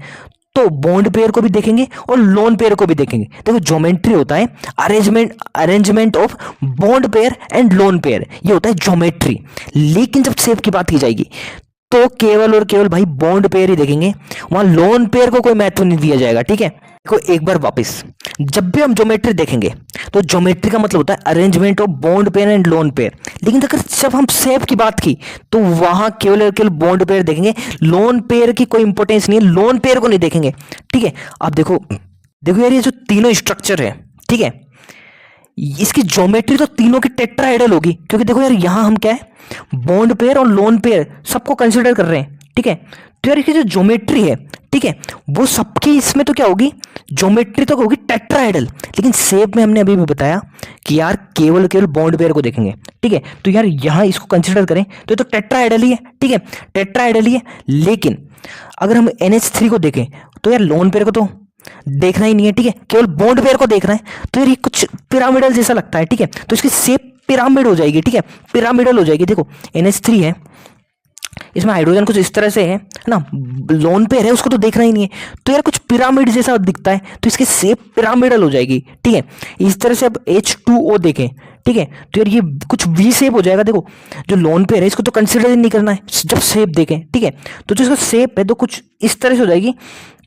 तो बॉन्ड पेयर को भी देखेंगे और लोन पेयर को भी देखेंगे। देखो ज्योमेट्री होता है arrangement of bond pair and lone pair, ये होता है ज्योमेट्री। लेकिन जब शेप की बात की जाएगी तो केवल और केवल भाई बॉन्ड पेयर ही देखेंगे, वहां लोन पेयर को कोई महत्व नहीं दिया जाएगा। ठीक है, देखो एक बार वापस, जब भी हम ज्योमेट्री देखेंगे तो ज्योमेट्री का मतलब होता है arrangement of bond pair and lone pair. लेकिन अगर जब हम शेप की बात की तो वहां केवल और केवल बॉन्ड पेयर देखेंगे, लोन पेयर की कोई इंपॉर्टेंस नहीं है, लोन पेयर को नहीं देखेंगे। ठीक है, अब देखो देखो यार ये जो तीनों स्ट्रक्चर है, ठीक है, इसकी ज्योमेट्री तो तीनों की टेट्राहेड्रल होगी, क्योंकि देखो यार यहां हम क्या है, बॉन्ड पेयर और लोन पेयर सबको कंसिडर कर रहे हैं। ठीक है, तो यार इसकी जो ज्योमेट्री है, ठीक है, वो सबकी इसमें तो क्या होगी, ज्योमेट्री तो होगी टेट्राहेड्रल। लेकिन शेप में हमने अभी भी बताया कि यार केवल केवल बॉन्ड पेयर को देखेंगे। ठीक है, तो यार यहां इसको कंसिडर करें तो ये तो टेट्राहेड्रल ही है। ठीक है, टेट्राहेड्रल ही है। लेकिन अगर हम NH3 को देखें तो यार लोन पेयर को तो देखना ही नहीं है। ठीक है, केवल बॉन्ड पेयर को देखना है, तो यार ये कुछ पिरामिडल जैसा लगता है। ठीक है, तो इसकी शेप पिरामिड हो जाएगी। ठीक है, पिरामिडल हो जाएगी। देखो NH3 है, इसमें हाइड्रोजन कुछ इस तरह से है ना, लोन पेयर है, उसको तो देखना ही नहीं है, तो यार कुछ पिरामिड जैसा दिखता है, तो इसकी शेप पिरामिडल हो जाएगी, ठीक है। इस तरह से अब H2O देखें, ठीक है, तो यार ये कुछ वी शेप हो जाएगा। देखो जो लोन पेयर है इसको तो कंसिडर ही नहीं करना है जब शेप देखें, ठीक है, तो जो इसका शेप है तो कुछ इस तरह से हो जाएगी,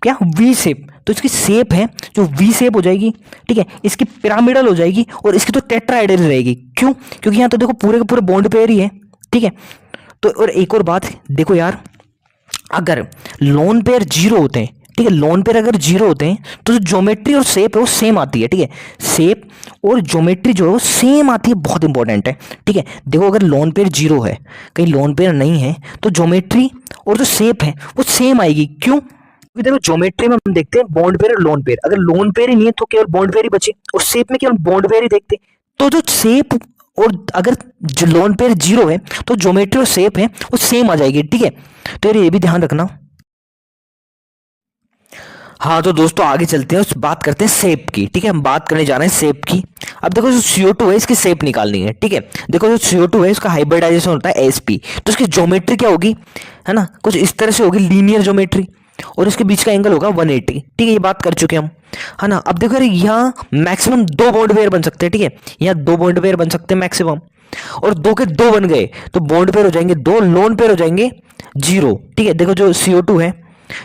क्या, वी शेप। तो इसकी शेप है जो वी शेप हो जाएगी, ठीक है, इसकी पिरामिडल हो जाएगी और इसकी तो टेट्राहेड्रल रहेगी। क्यों? क्योंकि यहाँ तो देखो पूरे के पूरे बॉन्ड पेयर ही है, ठीक है। तो और एक और बात देखो यार, अगर लोन पेयर जीरो होते हैं, ठीक है, लोन पेयर अगर जीरो होते हैं तो जो ज्योमेट्री और शेप है वो सेम आती है, ठीक है, शेप और ज्योमेट्री जो है वो सेम आती है, बहुत इंपॉर्टेंट है, ठीक है। देखो अगर लोन पेयर जीरो है, कहीं लोन पेयर नहीं है, तो ज्योमेट्री और जो शेप है वो सेम आएगी। क्यों? क्योंकि देखो ज्योमेट्री में हम देखते हैं बॉन्ड पेयर और लोन पेयर, अगर लोन पेयर ही नहीं है तो केवल बॉन्ड पेयर ही बचे, और शेप में केवल बॉन्ड पेयर ही देखते हैं। तो जो शेप और अगर जो लोन पेयर जीरो है तो ज्योमेट्री और शेप है वो सेम आ जाएगी, ठीक है। तो यार ये भी ध्यान रखना। हाँ तो दोस्तों आगे चलते हैं, उस बात करते हैं शेप की, ठीक है, हम बात करने जा रहे हैं शेप की। अब देखो जो CO2 है इसकी शेप निकालनी है, ठीक है। देखो जो CO2 है इसका हाइब्रिडाइजेशन होता है Sp, तो इसकी ज्योमेट्री क्या होगी, है ना, कुछ इस तरह से होगी, लीनियर ज्योमेट्री, और इसके बीच का एंगल होगा 180, ठीक है, ये बात कर चुके हम, है ना। अब देखो यार यहाँ मैक्सिमम 2 बॉन्ड पेयर बन सकते हैं, ठीक है, यहाँ 2 बॉन्ड पेयर बन सकते हैं मैक्सिमम, और 2 के 2 बन गए तो बॉन्ड पेयर हो जाएंगे 2, लोन पेयर हो जाएंगे 0, ठीक है। देखो जो CO2 है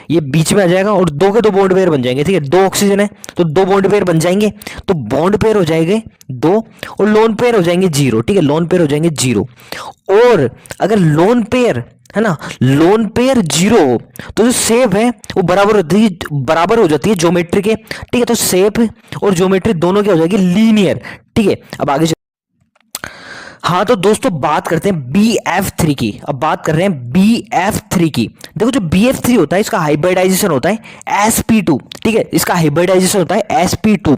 ये बीच में आ जाएगा और 2 के 2 बॉन्ड पेयर बन जाएंगे, ठीक है, 2 ऑक्सीजन है तो 2 बॉन्ड पेयर बन जाएंगे, तो बॉन्ड पेयर हो जाएंगे 2 और लोन पेयर हो जाएंगे 0, ठीक है, लोन पेयर हो जाएंगे 0। और अगर लोन पेयर, है ना, लोन पेयर 0 हो तो जो शेप है वो बराबर हो जाती है ज्योमेट्री के, ठीक है, तो शेप और ज्योमेट्री दोनों क्या हो जाएगी, लीनियर, ठीक है। अब आगे हाँ तो दोस्तों बात करते हैं BF3 की। अब बात कर रहे हैं BF3 की। देखो जो BF3 होता है इसका हाइब्रिडाइजेशन होता है sp2, ठीक है, इसका हाइब्रिडाइजेशन होता है sp2।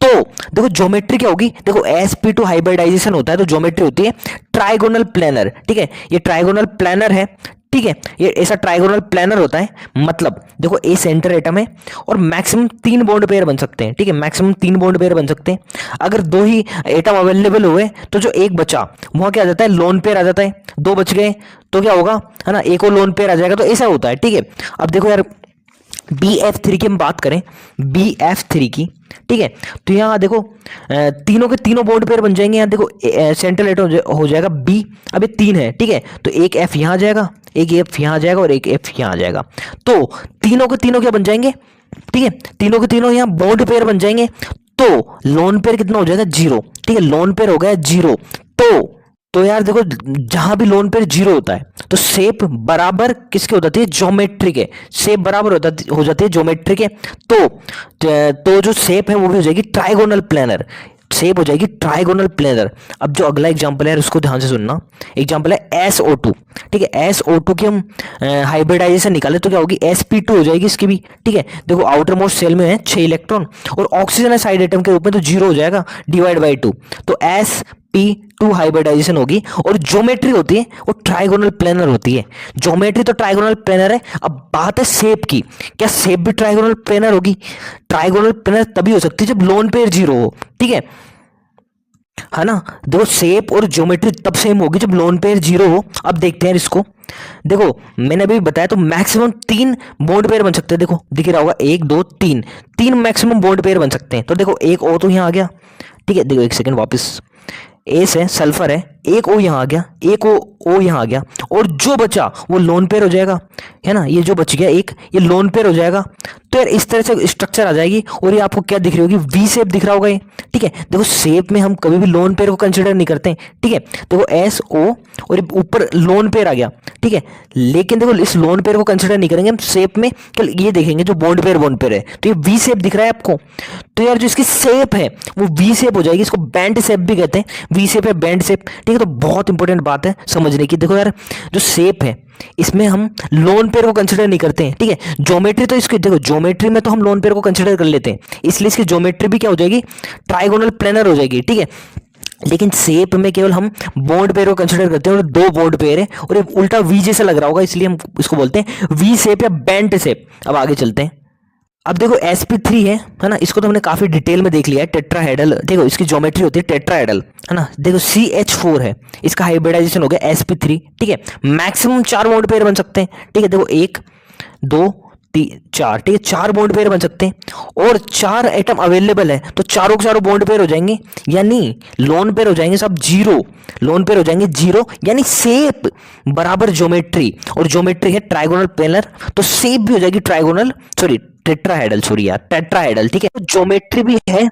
तो देखो ज्योमेट्री क्या होगी, देखो sp2 हाइब्रिडाइजेशन होता है तो ज्योमेट्री होती है ट्राइगोनल प्लेनर, ठीक है, ये ट्राइगोनल प्लेनर है, ठीक है, ये ऐसा ट्राइगोनल प्लेनर होता है, मतलब देखो ए सेंटर एटम है और मैक्सिमम 3 बॉन्ड पेयर बन सकते हैं, ठीक है, मैक्सिमम 3 बॉन्ड पेयर बन सकते हैं। अगर 2 ही एटम अवेलेबल हुए तो जो एक बचा वहां क्या आ जाता है, लोन पेयर आ जाता है, 2 बच गए तो क्या होगा, है ना, एक और लोन पेयर आ जाएगा, तो ऐसा होता है, ठीक है। अब देखो यार BF3 की हम बात करें, BF3 की, ठीक है, तो यहाँ देखो तीनों के तीनों बॉन्ड पेयर बन जाएंगे। यहाँ देखो सेंट्रल एटम हो जाएगा B, अब ये 3 है, ठीक है, तो एक F यहाँ आ जाएगा, एक F यहाँ आ जाएगा और एक F यहाँ आ जाएगा, तो तीनों के तीनों क्या बन जाएंगे, ठीक है, तीनों के तीनों यहाँ बॉन्ड पेयर बन जाएंगे, तो लोन पेयर कितना हो जाएगा 0, ठीक है, लोन पेयर हो गया 0। तो यार देखो जहां भी लोन पेयर 0 होता है तो शेप बराबर किसके हो जाती है, ज्योमेट्री के, शेप बराबर हो जाती है ज्योमेट्री के। तो जो शेप है वो भी हो जाएगी ट्राइगोनल प्लेनर, शेप हो जाएगी ट्राइगोनल प्लेनर। अब जो अगला एग्जांपल है उसको ध्यान से सुनना, एग्जांपल है SO2, ठीक है, SO2 की हम हाइब्रिडाइजेशन निकाले तो क्या होगी, sp2 हो जाएगी इसकी भी, ठीक है। देखो आउटर मोस्ट सेल में है 6 इलेक्ट्रॉन और ऑक्सीजन है साइड एटम के रूप में, तो 0 हो जाएगा डिवाइड बाई 2, तो sp2 हाइब्रिडाइजेशन होगी। और ज्योमेट्री होती है वो ट्राइगोनल प्लेनर होती है, ज्योमेट्री तो ट्राइगोनल प्लेनर है। अब बात है शेप की, क्या शेप भी ट्राइगोनल प्लेनर होगी? ट्राइगोनल प्लेनर तभी हो सकती है जब लोन पेयर 0 हो, ठीक है ना। देखो शेप और ज्योमेट्री तब सेम होगी जब लोन पेयर 0 हो। अब देखते हैं इसको, देखो मैंने अभी बताया तो मैक्सिमम 3 बॉन्ड पेयर बन सकते हैं, देखो दिख रहा होगा 1 2 3 मैक्सिमम बॉन्ड पेयर बन सकते हैं। तो देखो एक O तो यहाँ आ गया, ठीक है, देखो एक सेकंड वापस, एस है, सल्फर है, एक O यहाँ आ गया, एक O यहाँ आ गया, और जो बचा वो लोन पेयर हो जाएगा, है ना, ये जो बच गया एक, ये लोन पेयर हो जाएगा। तो यार इस तरह से स्ट्रक्चर आ जाएगी। और ये आपको क्या दिख रही होगी, वी शेप दिख रहा होगा ये, ठीक है। देखो शेप में हम कभी भी लोन पेयर को कंसिडर नहीं करते हैं, ठीक है। देखो SO और ऊपर लोन पेयर आ गया, ठीक है, लेकिन देखो इस लोन पेयर को कंसिडर नहीं करेंगे हम, शेप में कल ये देखेंगे जो बॉन्ड पेयर है, तो ये वी शेप दिख रहा है आपको। तो यार जो इसकी शेप है वो वी शेप हो जाएगी, इसको बैंड शेप भी कहते हैं, वी शेप है बैंड शेप, ठीक है। तो बहुत इंपॉर्टेंट बात है समझने की। देखो यार जो शेप है इसमें हम लोन पेयर को कंसिडर नहीं करते हैं, ठीक है। ज्योमेट्री तो इसकी, देखो ज्योमेट्री में तो हम लोन पेयर को कंसिडर कर लेते हैं, इसलिए इसकी ज्योमेट्री भी क्या हो जाएगी, ट्राइगोनल प्लेनर हो जाएगी, ठीक है। लेकिन शेप में केवल हम बॉन्ड पेयर को कंसिडर करते हैं, और 2 बॉन्ड पेयर है और एक उल्टा वी जैसा लग रहा होगा, इसलिए हम इसको बोलते हैं वी शेप या बैंड शेप। अब आगे चलते हैं। अब देखो sp3 है ना, इसको तो हमने काफी डिटेल में देख लिया है। टेट्राहेड्रल, देखो इसकी ज्योमेट्री होती है टेट्राहेड्रल, है ना। देखो CH4 है, इसका हाइब्रिडाइजेशन हो गया sp3, ठीक है। मैक्सिमम 4 बॉन्ड पेयर बन सकते हैं, ठीक है। देखो 1 2 3 4, ठीक है, 4 बॉन्ड पेयर बन सकते हैं और 4 एटम अवेलेबल है, तो चारों के चारों बॉन्ड पेयर हो जाएंगे, यानी लोन पेयर हो जाएंगे सब 0, लोन पेयर हो जाएंगे 0, यानी शेप बराबर ज्योमेट्री, और ज्योमेट्री है ट्राइगोनल प्लेनर, तो शेप भी हो जाएगी ट्राइगोनल, सॉरी टेट्राहेड्रल, सॉरी यार टेट्राहेड्रल, ठीक है। तो ज्योमेट्री भी है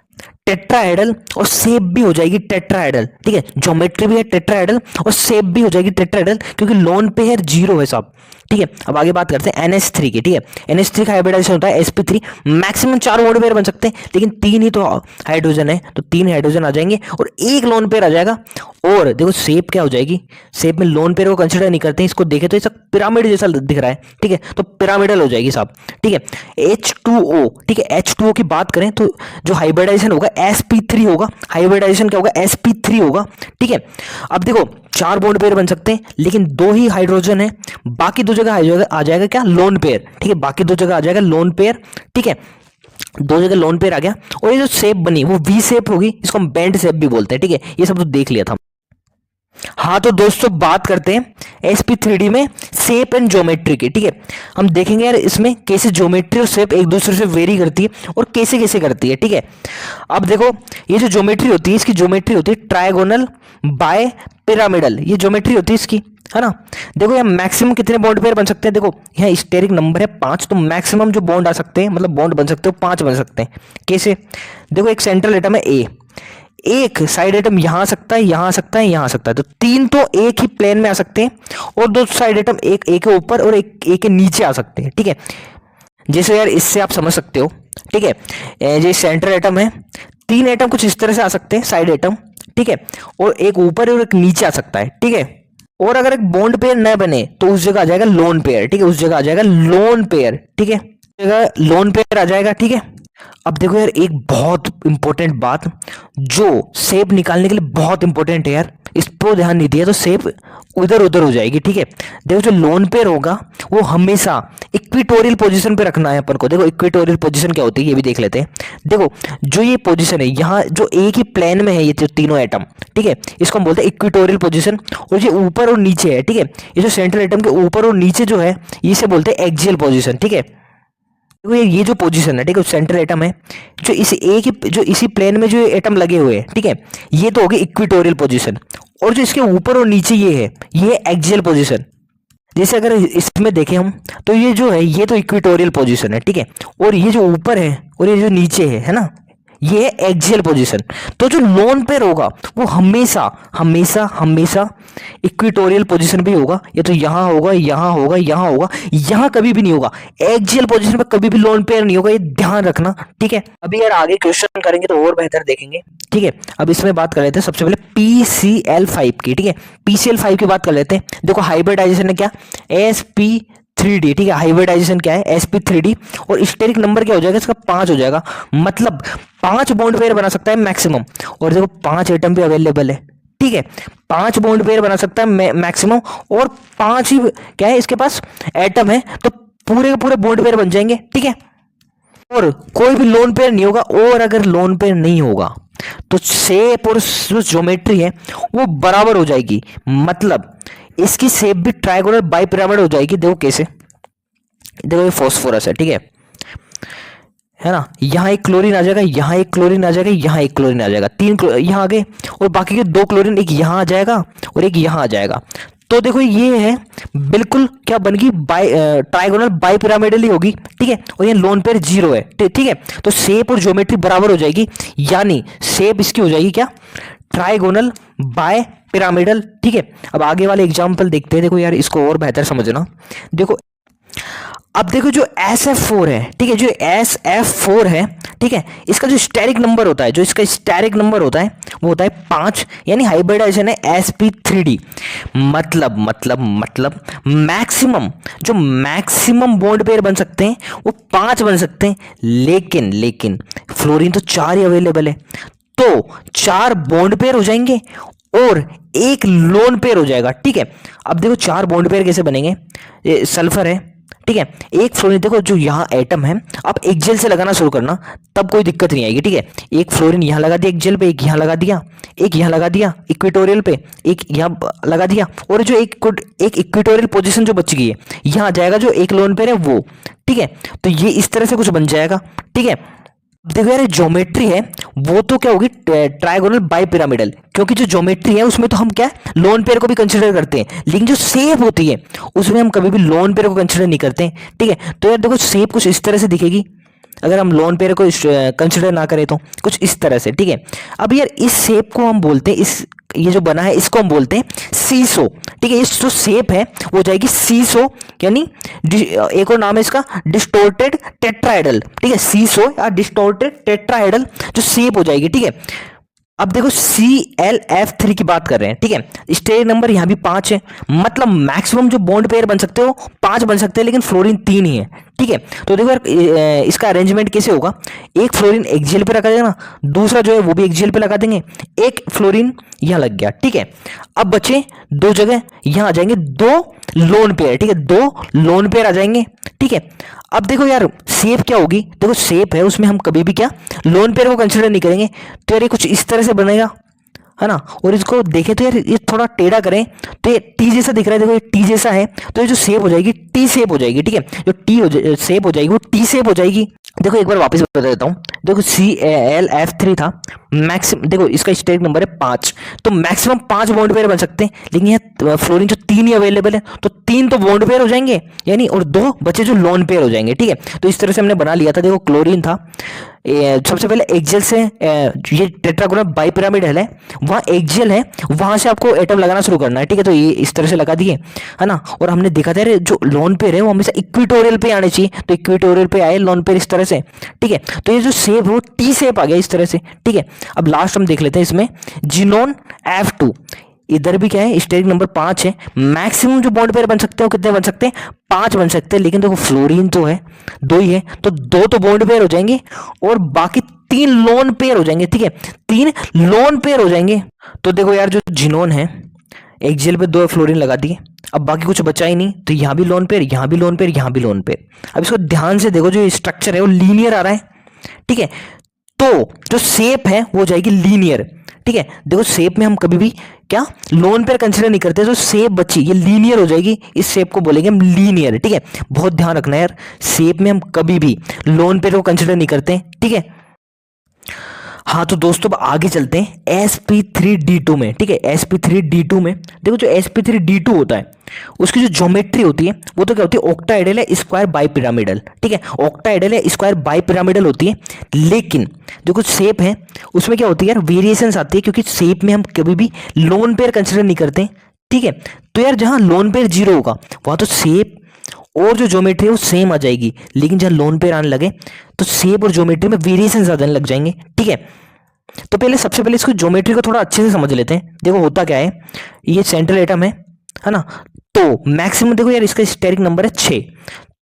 टेट्राहेड्रल और शेप भी हो जाएगी टेट्राहेड्रल, ठीक है। ज्योमेट्री भी है टेट्राहेड्रल और शेप भी हो जाएगी टेट्राहेड्रल, क्योंकि लोन पेयर 0 है साहब, ठीक है। अब आगे बात करते हैं NH3 की, ठीक है। NH3 का हाइब्रिडाइजेशन होता है sp3, मैक्सिमम 4 बॉन्ड पेयर बन सकते हैं, लेकिन 3 ही तो हाइड्रोजन है, तो 3 हाइड्रोजन आ जाएंगे और 1 लोन पेयर आ जाएगा। और देखो शेप क्या हो जाएगी, शेप में लोन पेयर को कंसिडर नहीं करते हैं, इसको देखे तो ऐसा पिरामिड जैसा दिख रहा है, ठीक है, तो पिरामिडल हो जाएगी साहब, ठीक है। H2O, ठीक है, H2O की बात करें तो जो हाइब्रिडाइजेशन होगा sp3 होगा, हाइब्रिडाइजेशन क्या होगा sp3 होगा, ठीक है। अब देखो 4 बॉन्ड पेयर बन सकते हैं, लेकिन 2 ही हाइड्रोजन है, बाकी 2 जगह आ जाएगा क्या, लोन पेयर, ठीक है, बाकी 2 जगह आ जाएगा लोन पेयर, ठीक है। 2 जगह लोन पेयर आ गया, और ये जो शेप बनी वो वी शेप होगी, इसको हम बेंड शेप भी बोलते हैं, ठीक है। ये सब तो देख लिया था। हाँ तो दोस्तों बात करते हैं sp3d में शेप एंड ज्योमेट्री की, ठीक है। हम देखेंगे यार इसमें कैसे ज्योमेट्री और शेप एक दूसरे से वेरी करती है और कैसे कैसे करती है, ठीक है। अब देखो ये जो ज्योमेट्री होती है, इसकी ज्योमेट्री होती है ट्राइगोनल बाय पिरामिडल, ये ज्योमेट्री होती है इसकी, है ना। देखो यहाँ मैक्सिमम कितने बॉन्ड पेयर बन सकते हैं, देखो यहाँ स्टेरिक नंबर है 5, तो मैक्सिमम जो बॉन्ड आ सकते हैं, मतलब बॉन्ड बन सकते हो 5 बन सकते हैं। कैसे, देखो एक सेंट्रल एटम है A, एक साइड एटम यहां आ सकता है, यहां आ सकता है, यहां आ सकता है, तो 3 तो एक ही प्लेन में आ सकते हैं, और 2 साइड एटम एक ए के ऊपर और एक के नीचे आ सकते हैं, ठीक है। जैसे यार इससे आप समझ सकते हो, ठीक है, जो सेंट्रल एटम है, 3 एटम कुछ इस तरह से आ सकते हैं साइड एटम, ठीक है, और एक ऊपर और एक नीचे आ सकता है, ठीक है। और अगर एक बॉन्ड पेयर न बने तो उस जगह आ जाएगा लोन पेयर, ठीक है, उस जगह आ जाएगा लोन पेयर, ठीक है, जगह लोन पेयर आ जाएगा, ठीक है। अब देखो यार एक बहुत इंपॉर्टेंट बात, जो शेप निकालने के लिए बहुत इंपॉर्टेंट है यार, इस पर ध्यान नहीं दिया तो शेप उधर उधर हो जाएगी, ठीक है। देखो जो लोन पेयर होगा वो हमेशा इक्विटोरियल पोजीशन पे रखना है अपन को। देखो इक्विटोरियल पोजीशन क्या होती है ये भी देख लेते हैं। देखो जो ये पोजीशन है, यहाँ जो एक ही प्लेन में है ये तीनों एटम, ठीक है, इसको हम बोलते हैं इक्विटोरियल पोजीशन। और ये ऊपर और नीचे है, ठीक है, ये जो सेंट्रल एटम के ऊपर और नीचे जो है इसे बोलते हैं एक्सियल पोजीशन, ठीक है। देखो ये जो पोजीशन है, ठीक है, सेंट्रल एटम है, जो इसी एक ही जो इसी प्लेन में जो एटम लगे हुए हैं, ठीक है, ये तो होगी इक्विटोरियल पोजीशन। और जो इसके ऊपर और नीचे ये है, ये एक्सियल पोजीशन। जैसे अगर इसमें देखें हम, तो ये जो है ये तो इक्विटोरियल पोजीशन है, ठीक है, और ये जो ऊपर है और ये जो नीचे है ना, ये है एक्सियल पोजीशन। तो जो लोन पेयर होगा वो हमेशा हमेशा हमेशा इक्विटोरियल पोजीशन भी होगा, ये तो यहाँ होगा, यहाँ होगा, यहाँ होगा, यहाँ कभी भी नहीं होगा। एक्सियल पोजीशन पे कभी भी लोन पेयर नहीं होगा, ये ध्यान रखना, ठीक है। अभी यार आगे क्वेश्चन करेंगे तो और बेहतर देखेंगे, ठीक है। अब इसमें बात कर लेते हैं सबसे पहले PCl5 की, ठीक है, PCl5 की बात कर लेते हैं। देखो हाइब्रिडाइजेशन है क्या, sp3d, ठीक है, हाइब्रिडाइजेशन क्या है sp3d, और स्टेरिक नंबर क्या हो जाएगा इसका 5 हो जाएगा, मतलब 5 बॉन्ड पेयर बना सकता है मैक्सिमम। और देखो 5 एटम भी अवेलेबल है, ठीक है, 5 बॉन्ड पेयर बना सकता है मैक्सिमम, और 5 ही क्या है इसके पास एटम है, तो पूरे के पूरे बॉन्ड पेयर बन जाएंगे, ठीक है। और कोई भी लोन पेयर नहीं होगा, और अगर लोन पेयर नहीं होगा तो शेप और जो ज्योमेट्री है वो बराबर हो जाएगी, मतलब इसकी शेप भी ट्राइगोनल बाइपिरामिड हो जाएगी। देखो कैसे, देखो ये फास्फोरस है, ठीक है ना, यहाँ एक क्लोरीन आ जाएगा, यहाँ एक क्लोरीन आ जाएगा, यहाँ एक क्लोरीन आ जाएगा, 3 यहाँ आ गए, और बाकी के 2 क्लोरीन, एक यहाँ आ जाएगा और एक यहाँ आ जाएगा। तो देखो ये है बिल्कुल क्या बन गई, ट्राइगोनल बाइपिरामिडल ही होगी, ठीक है, और ये लोन पेयर 0 है, ठीक है। तो शेप और ज्योमेट्री बराबर हो जाएगी, यानी शेप इसकी हो जाएगी क्या, ट्राइगोनल बाय पिरामिडल, ठीक है। अब आगे वाले एग्जांपल देखते हैं, देखो यार इसको और बेहतर समझना। देखो अब देखो जो SF4 है, ठीक है, जो SF4 है, ठीक है, इसका जो स्टेरिक नंबर होता है, जो इसका स्टेरिक नंबर होता है वो होता है 5, यानी हाइब्रिडाइजेशन है sp3d। मतलब मैक्सिमम जो मैक्सिमम बॉन्ड पेयर बन सकते हैं वो 5 बन सकते हैं, लेकिन फ्लोरीन तो 4 ही अवेलेबल है, तो 4 बॉन्ड पेयर हो जाएंगे और एक लोन पेयर हो जाएगा, ठीक है। अब देखो 4 बॉन्ड पेयर कैसे बनेंगे, ये सल्फर है, ठीक है। एक फ्लोरीन देखो जो यहाँ एटम है, आप एक जेल से लगाना शुरू करना, तब कोई दिक्कत नहीं आएगी, ठीक है। एक फ्लोरीन यहाँ लगा दिया एक जेल पे, एक यहाँ लगा दिया, एक यहाँ लगा दिया इक्वेटोरियल पे, एक यहाँ लगा दिया, और जो एक इक्वेटोरियल पोजीशन जो बच गई है यहाँ आ जाएगा जो एक लोन पेयर है वो, ठीक है। तो ये इस तरह से कुछ बन जाएगा, ठीक है। देखो यार ज्योमेट्री है वो तो क्या होगी, ट्राइगोनल बाई पिरामिडल, क्योंकि जो ज्योमेट्री है उसमें तो हम क्या लोन पेयर को भी कंसिडर करते हैं, लेकिन जो शेप होती है उसमें हम कभी भी लोन पेयर को कंसिडर नहीं करते हैं, ठीक है। तो यार देखो शेप कुछ इस तरह से दिखेगी अगर हम लोन पेयर को कंसिडर ना करें तो, कुछ इस तरह से, ठीक है। अब यार इस शेप को हम बोलते हैं, इस ये जो बना है इसको हम बोलते हैं सीसो, ठीक है। इस जो शेप है वो जाएगी सीसो, यानी एक और नाम है इसका डिस्टोर्टेड टेट्राहेड्रल, ठीक है। सीसो या डिस्टोर्टेड टेट्राहेड्रल जो शेप हो जाएगी, ठीक है। अब देखो ClF3 की बात कर रहे हैं, ठीक है। स्टेज नंबर यहाँ भी 5 है, मतलब मैक्सिमम जो बॉन्ड पेयर बन सकते हो 5 बन सकते हैं, लेकिन फ्लोरीन 3 ही है, ठीक है। तो देखो यार इसका अरेंजमेंट कैसे होगा, एक फ्लोरीन एक जेल पे रखा जाएगा, दूसरा जो है वो भी एक जेल पे लगा देंगे, एक फ्लोरीन यहाँ लग गया, ठीक है। अब बचे 2 जगह, यहाँ आ जाएंगे 2 लोन पेयर, ठीक है, 2 लोन पेयर आ जाएंगे, ठीक है। अब देखो यार शेप क्या होगी, देखो शेप है उसमें हम कभी भी क्या लोन पेयर को कंसिडर नहीं करेंगे, तो यार ये कुछ इस तरह से बनेगा, है ना। और इसको देखें तो यार ये थोड़ा टेढ़ा करें तो ये टी जैसा दिख रहा है, देखो ये टी जैसा है, तो ये जो शेप हो जाएगी टी शेप हो जाएगी, ठीक है। जो टी शेप हो जाएगी वो टी शेप हो जाएगी। देखो एक बार वापस बता देता हूँ, देखो ClF3 था, मैक्सिमम देखो इसका स्टेज नंबर है 5, तो मैक्सिमम 5 बॉन्ड पेयर बन सकते हैं, लेकिन यहाँ फ्लोरीन जो 3 ही अवेलेबल है तो 3 तो बॉन्ड पेयर हो जाएंगे, यानी और 2 बचे जो लोन पेयर हो जाएंगे, ठीक है। तो इस तरह से हमने बना लिया था। देखो क्लोरीन था, सबसे पहले एक्जेल से ये टेट्रागोनल बाइपिरामिडल है, वहाँ एक्जेल है, वहां से आपको एटम लगाना शुरू करना है, ठीक है। तो ये इस तरह से लगा दिए, है ना। और हमने देखा था जो लोन पेयर है वो हमेशा इक्वेटोरियल पे आने चाहिए, तो इक्वेटोरियल पे आए लोन पेयर इस तरह से, ठीक है। तो ये जो शेप है वो टी शेप आ गया इस तरह से, ठीक है। अब लास्ट हम देख लेते हैं इसमें जिनोन F2, इधर भी क्या है स्टेज नंबर 5 है, मैक्सिमम जो बॉन्ड पेयर बन सकते हो कितने बन सकते हैं 5 बन सकते हैं, लेकिन देखो फ्लोरीन तो है 2 ही है, तो 2 तो बॉन्ड पेयर हो जाएंगे और बाकी 3 लोन पेयर हो जाएंगे, ठीक है, 3 लोन पेयर हो जाएंगे। तो देखो यार जो जिनोन है एक जेल पे 2 फ्लोरीन लगा दिए, अब बाकी कुछ बचा ही नहीं, तो यहाँ भी लोन पेयर, यहाँ भी लोन पेयर, यहाँ भी लोन पेयर। अब इसको ध्यान से देखो, जो स्ट्रक्चर है वो लीनियर आ रहा है, ठीक है। तो जो शेप है वो जाएगी लीनियर, ठीक है। देखो शेप में हम कभी भी क्या लोन पेयर कंसीडर नहीं करते, जो शेप बची ये लीनियर हो जाएगी, इस शेप को बोलेंगे हम लीनियर, ठीक है। बहुत ध्यान रखना यार, शेप में हम कभी भी लोन पेयर को कंसीडर नहीं करते, ठीक है। हाँ तो दोस्तों अब आगे चलते हैं sp3d2 में, ठीक है। sp3d2 में देखो जो sp3d2 होता है उसकी जो ज्योमेट्री होती है वो तो क्या होती है ऑक्टाहेड्रल या स्क्वायर बाइपिरामिडल, ठीक है। ऑक्टाहेड्रल या स्क्वायर बाइपिरामिडल होती है, लेकिन जो कुछ शेप है उसमें क्या होती है यार वेरिएशंस आती है, क्योंकि शेप में हम कभी भी लोन पेयर कंसिडर नहीं करते, ठीक है। तो यार जहाँ लोन पेयर 0 होगा वहाँ तो शेप और जो ज्योमेट्री है वो सेम आ जाएगी, लेकिन जब लोन पेयर आने लगे तो शेप और ज्योमेट्री में वेरिएशन ज्यादा लग जाएंगे, ठीक है। तो पहले सबसे पहले इसको ज्योमेट्री को थोड़ा अच्छे से समझ लेते हैं। देखो होता क्या है, ये सेंट्रल एटम है ना। तो मैक्सिमम देखो यार इसका स्टेरिक नंबर है 6,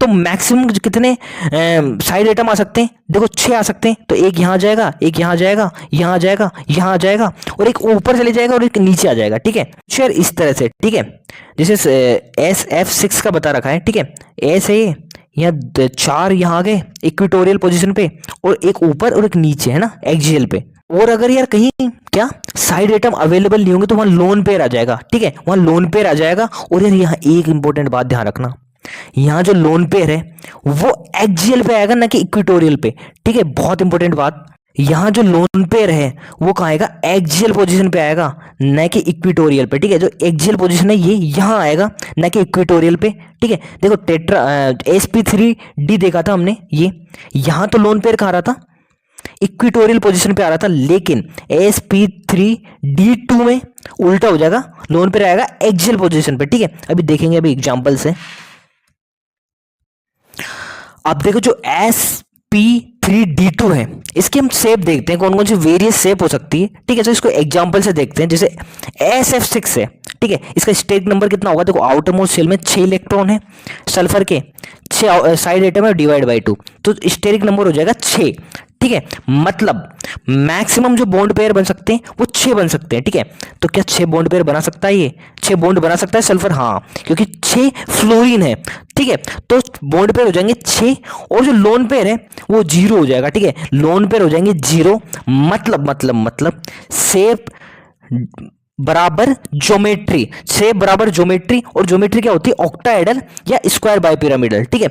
तो मैक्सिमम कितने साइड एटम आ सकते हैं, देखो 6 आ सकते हैं। तो एक यहाँ आ जाएगा, एक यहाँ आ जाएगा, यहाँ आ जाएगा, यहाँ आ जाएगा, और एक ऊपर चले जाएगा और एक नीचे आ जाएगा, ठीक है। शेयर इस तरह से, ठीक है, जैसे SF6 का बता रखा है, ठीक है। एस है यहाँ 4 यहाँ आ गए इक्वेटोरियल पोजीशन पे, और एक ऊपर और एक नीचे, है ना, एक्सियल पे। और अगर यार कहीं क्या साइड एटम अवेलेबल नहीं होंगे तो वहां लोन पेयर आ जाएगा, ठीक है, वहां लोन पेयर आ जाएगा। और यार यहाँ एक इंपॉर्टेंट बात ध्यान रखना, यहाँ जो लोन पेयर है वो एक्सियल पे आएगा ना कि इक्वेटोरियल पे, ठीक है। बहुत इंपॉर्टेंट बात, यहाँ जो लोन पेयर है वो कहाँ आएगा एक्सियल पोजीशन पे आएगा, न कि इक्वेटोरियल पे, ठीक है। जो एक्सियल पोजीशन है ये यहाँ आएगा न कि इक्वेटोरियल पे, ठीक है। देखो sp3d देखा था हमने, ये यहाँ तो लोन पेयर कहाँ रहा था इक्वेटोरियल पोजीशन पे आ रहा था, लेकिन sp3d2 में उल्टा हो जाएगा, लोन पेयर आएगा एक्सियल पोजीशन पे, ठीक है। अभी देखेंगे अभी एग्जांपल से। अब देखो जो sp3d2 है इसकी हम शेप देखते हैं, कौन कौन सी वेरियस शेप हो सकती है, ठीक है। तो इसको एग्जांपल से देखते हैं, जैसे SF6 है, ठीक है। इसका स्टेट नंबर कितना होगा, देखो आउटर मोस्ट शेल में 6 इलेक्ट्रॉन है, सल्फर के 6 साइड एटम है, डिवाइड बाई 2, तो स्टेरिक नंबर हो जाएगा 6, ठीक है, मतलब मैक्सिमम जो बॉन्ड पेयर बन सकते हैं वो 6 बन सकते हैं। ठीक है, तो क्या 6 बॉन्ड पेयर बना सकता है, ये 6 बॉन्ड बना सकता है सल्फर? हाँ, क्योंकि 6 फ्लोरीन है। ठीक है, तो बॉन्ड पेयर हो जाएंगे 6 और जो लोन पेयर है वो 0 हो जाएगा। ठीक है, लोन पेयर हो जाएंगे 0, मतलब शेप बराबर ज्योमेट्री, शेप बराबर ज्योमेट्री, और ज्योमेट्री क्या होती है? ऑक्टाहेड्रल या स्क्वायर बाइपिरामिडल। ठीक है,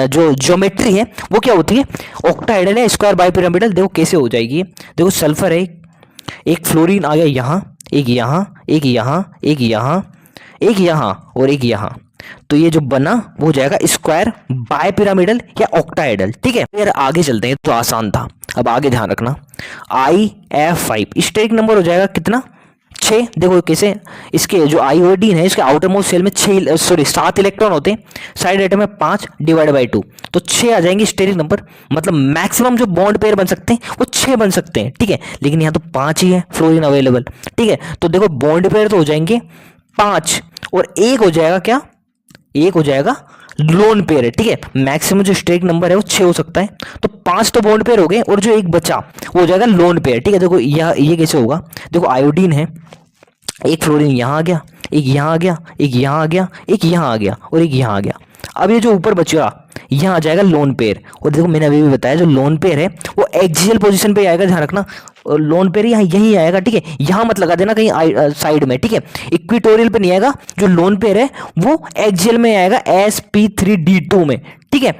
जो ज्योमेट्री है वो क्या होती है? ऑक्टाहेड्रल या स्क्वायर बाइपिरामिडल। देखो कैसे हो जाएगी, देखो सल्फर है, एक फ्लोरीन आ गया यहाँ, एक यहाँ, एक यहाँ, एक यहाँ, एक यहाँ और एक यहाँ, तो ये जो बना वो हो जाएगा स्क्वायर बाइपिरामिडल या ऑक्टाहेड्रल। ठीक है, यार आगे चलते हैं, तो आसान था। अब आगे ध्यान रखना, IF5 स्टेरिक नंबर हो जाएगा कितना? 6। देखो कैसे, इसके जो आयोडीन है इसके आउटर मोस्ट सेल में 7 इलेक्ट्रॉन होते हैं, साइड एटम में 5 डिवाइड बाई 2, तो 6 आ जाएंगे स्टेरिक नंबर। मतलब मैक्सिमम जो बॉन्ड पेयर बन सकते हैं वो 6 बन सकते हैं। ठीक है, लेकिन यहाँ तो 5 ही है फ्लोरीन अवेलेबल। ठीक है, तो देखो बॉन्ड पेयर तो हो जाएंगे 5 और एक हो जाएगा क्या? एक हो जाएगा लोन पेयर है। ठीक है, मैक्सिमम जो स्टेरिक नंबर है वो 6 हो सकता है, तो 5 तो बॉन्ड पेयर हो गए और जो एक बचा वो हो जाएगा लोन पेयर। ठीक है, देखो ये कैसे होगा, देखो आयोडीन है, एक फ्लोरीन यहाँ आ गया, एक यहाँ आ गया, एक यहाँ आ गया, एक यहाँ आ गया और एक यहाँ आ गया। अब ये जो ऊपर बचेगा यहाँ आ जाएगा लोन पेयर, और देखो मैंने अभी भी बताया जो लोन पेयर है वो एक्सियल पोजीशन पे आएगा, ध्यान रखना। लोन पेयर यहाँ यहीं आएगा। ठीक है, यहाँ मत लगा देना कहीं साइड में। ठीक है, इक्विटोरियल पे नहीं आएगा, जो लोन पेयर है वो एक्सियल में आएगा sp3d2 में। ठीक है,